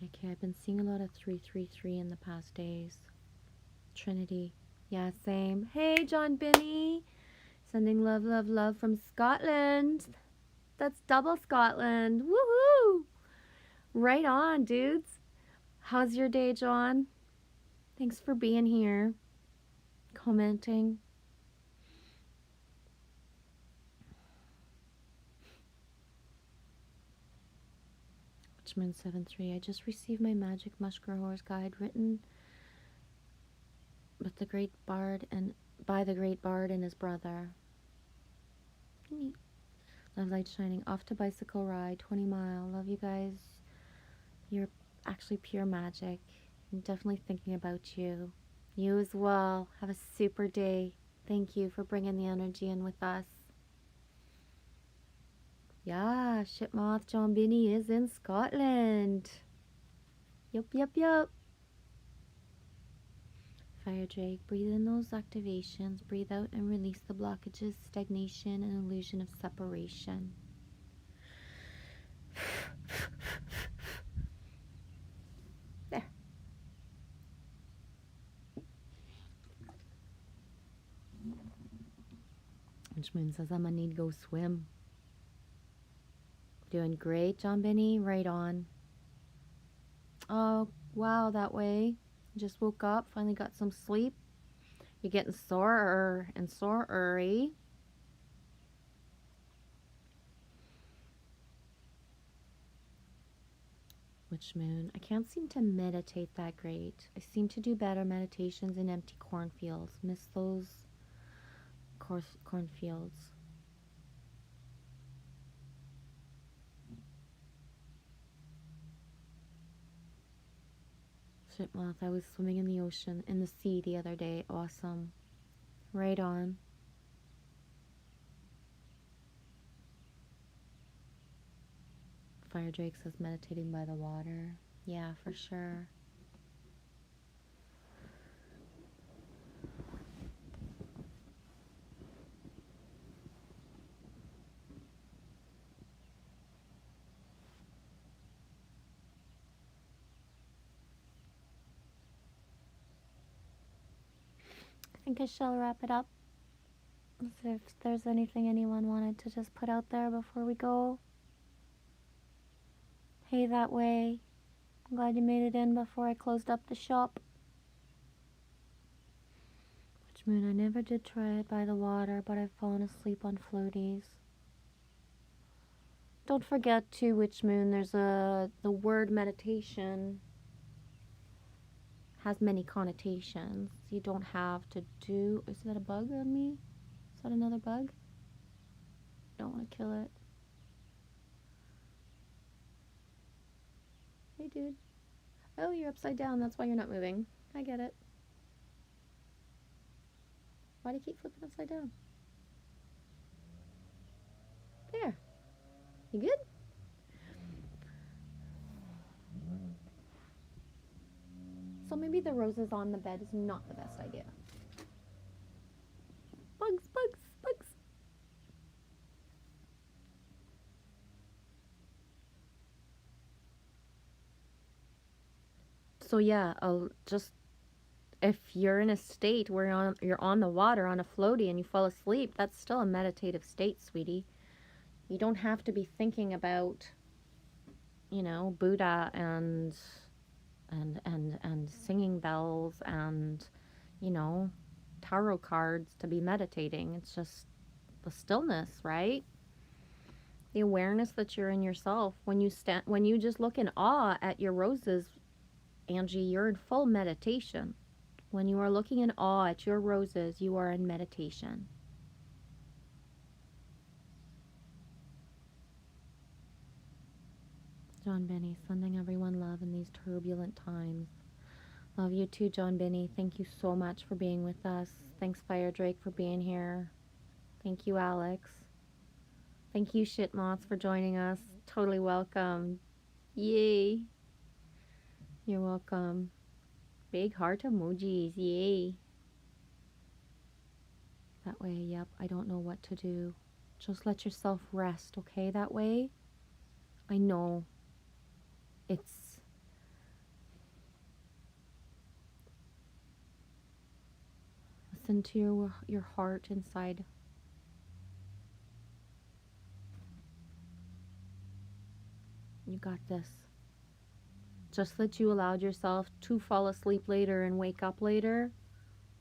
Okay, I've been seeing a lot of 333 in the past days. Trinity. Yeah, same. Hey, John Binney. Sending love, love, love from Scotland. That's double Scotland. Woohoo! Right on, dudes. How's your day, John? Thanks for being here. Commenting. Witchman73. I just received my Magic Mushgrowers guide written with the great bard and by the great bard and his brother. Neat. Love light shining. Off to bicycle ride, 20-mile. Love you guys. You're actually pure magic. I'm definitely thinking about you. You as well. Have a super day. Thank you for bringing the energy in with us. Yeah, Shipmoth John Binney is in Scotland. Yup, yup, yup. Fire Drake, breathe in those activations. Breathe out and release the blockages, stagnation, and illusion of separation. There. Witchmoon says I'm gonna need to go swim. Doing great, John Binney. Right on. Oh, wow, that way. Just woke up, finally got some sleep. You're getting sore and sore-ery. Witch moon. I can't seem to meditate that great. I seem to do better meditations in empty cornfields. Miss those cornfields. Shit moth, I was swimming in the ocean, in the sea the other day. Awesome. Right on. Fire Drake says meditating by the water. Yeah, for sure. I think I shall wrap it up. If there's anything anyone wanted to just put out there before we go. Hey, that way. I'm glad you made it in before I closed up the shop. Witch Moon, I never did try it by the water, but I've fallen asleep on floaties. Don't forget too, Witch Moon, there's the word meditation has many connotations. You don't have to do... Is that a bug on me? Is that another bug? Don't want to kill it. Hey, dude. Oh, you're upside down. That's why you're not moving. I get it. Why do you keep flipping upside down? There. You good? So maybe the roses on the bed is not the best idea. Bugs, bugs, bugs. So yeah, just if you're in a state where you're on the water on a floaty and you fall asleep, that's still a meditative state, sweetie. You don't have to be thinking about, you know, Buddha and singing bells and, you know, tarot cards to be meditating. It's just the stillness, right? The awareness that you're in yourself. When you just look in awe at your roses, Angie, you're in full meditation. When you are looking in awe at your roses, you are in meditation. John Benny, sending everyone love in these turbulent times. Love you too, John Benny. Thank you so much for being with us. Thanks, Fire Drake, for being here. Thank you, Alex. Thank you, Shit Moths, for joining us. Totally welcome. Yay. You're welcome. Big heart emojis. Yay. That way, yep, I don't know what to do. Just let yourself rest, okay? That way, I know it's... Listen to your heart inside. You got this. Just that you allowed yourself to fall asleep later and wake up later,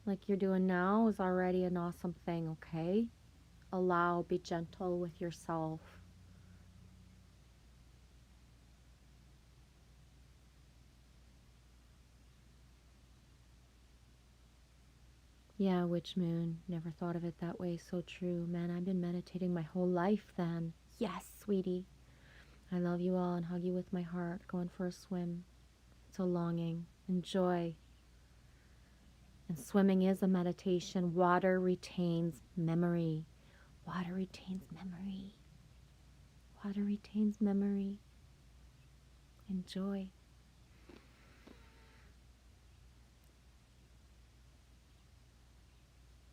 like you're doing now, is already an awesome thing, okay? Allow, be gentle with yourself. Yeah, Witch Moon, never thought of it that way. So true. Man, I've been meditating my whole life then. Yes, sweetie. I love you all and hug you with my heart. Going for a swim. It's a longing. Enjoy. And swimming is a meditation. Water retains memory. Water retains memory. Water retains memory. Enjoy.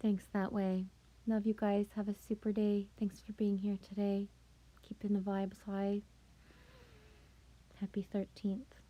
Thanks that way. Love you guys. Have a super day. Thanks for being here today. Keeping the vibes high. Happy 13th.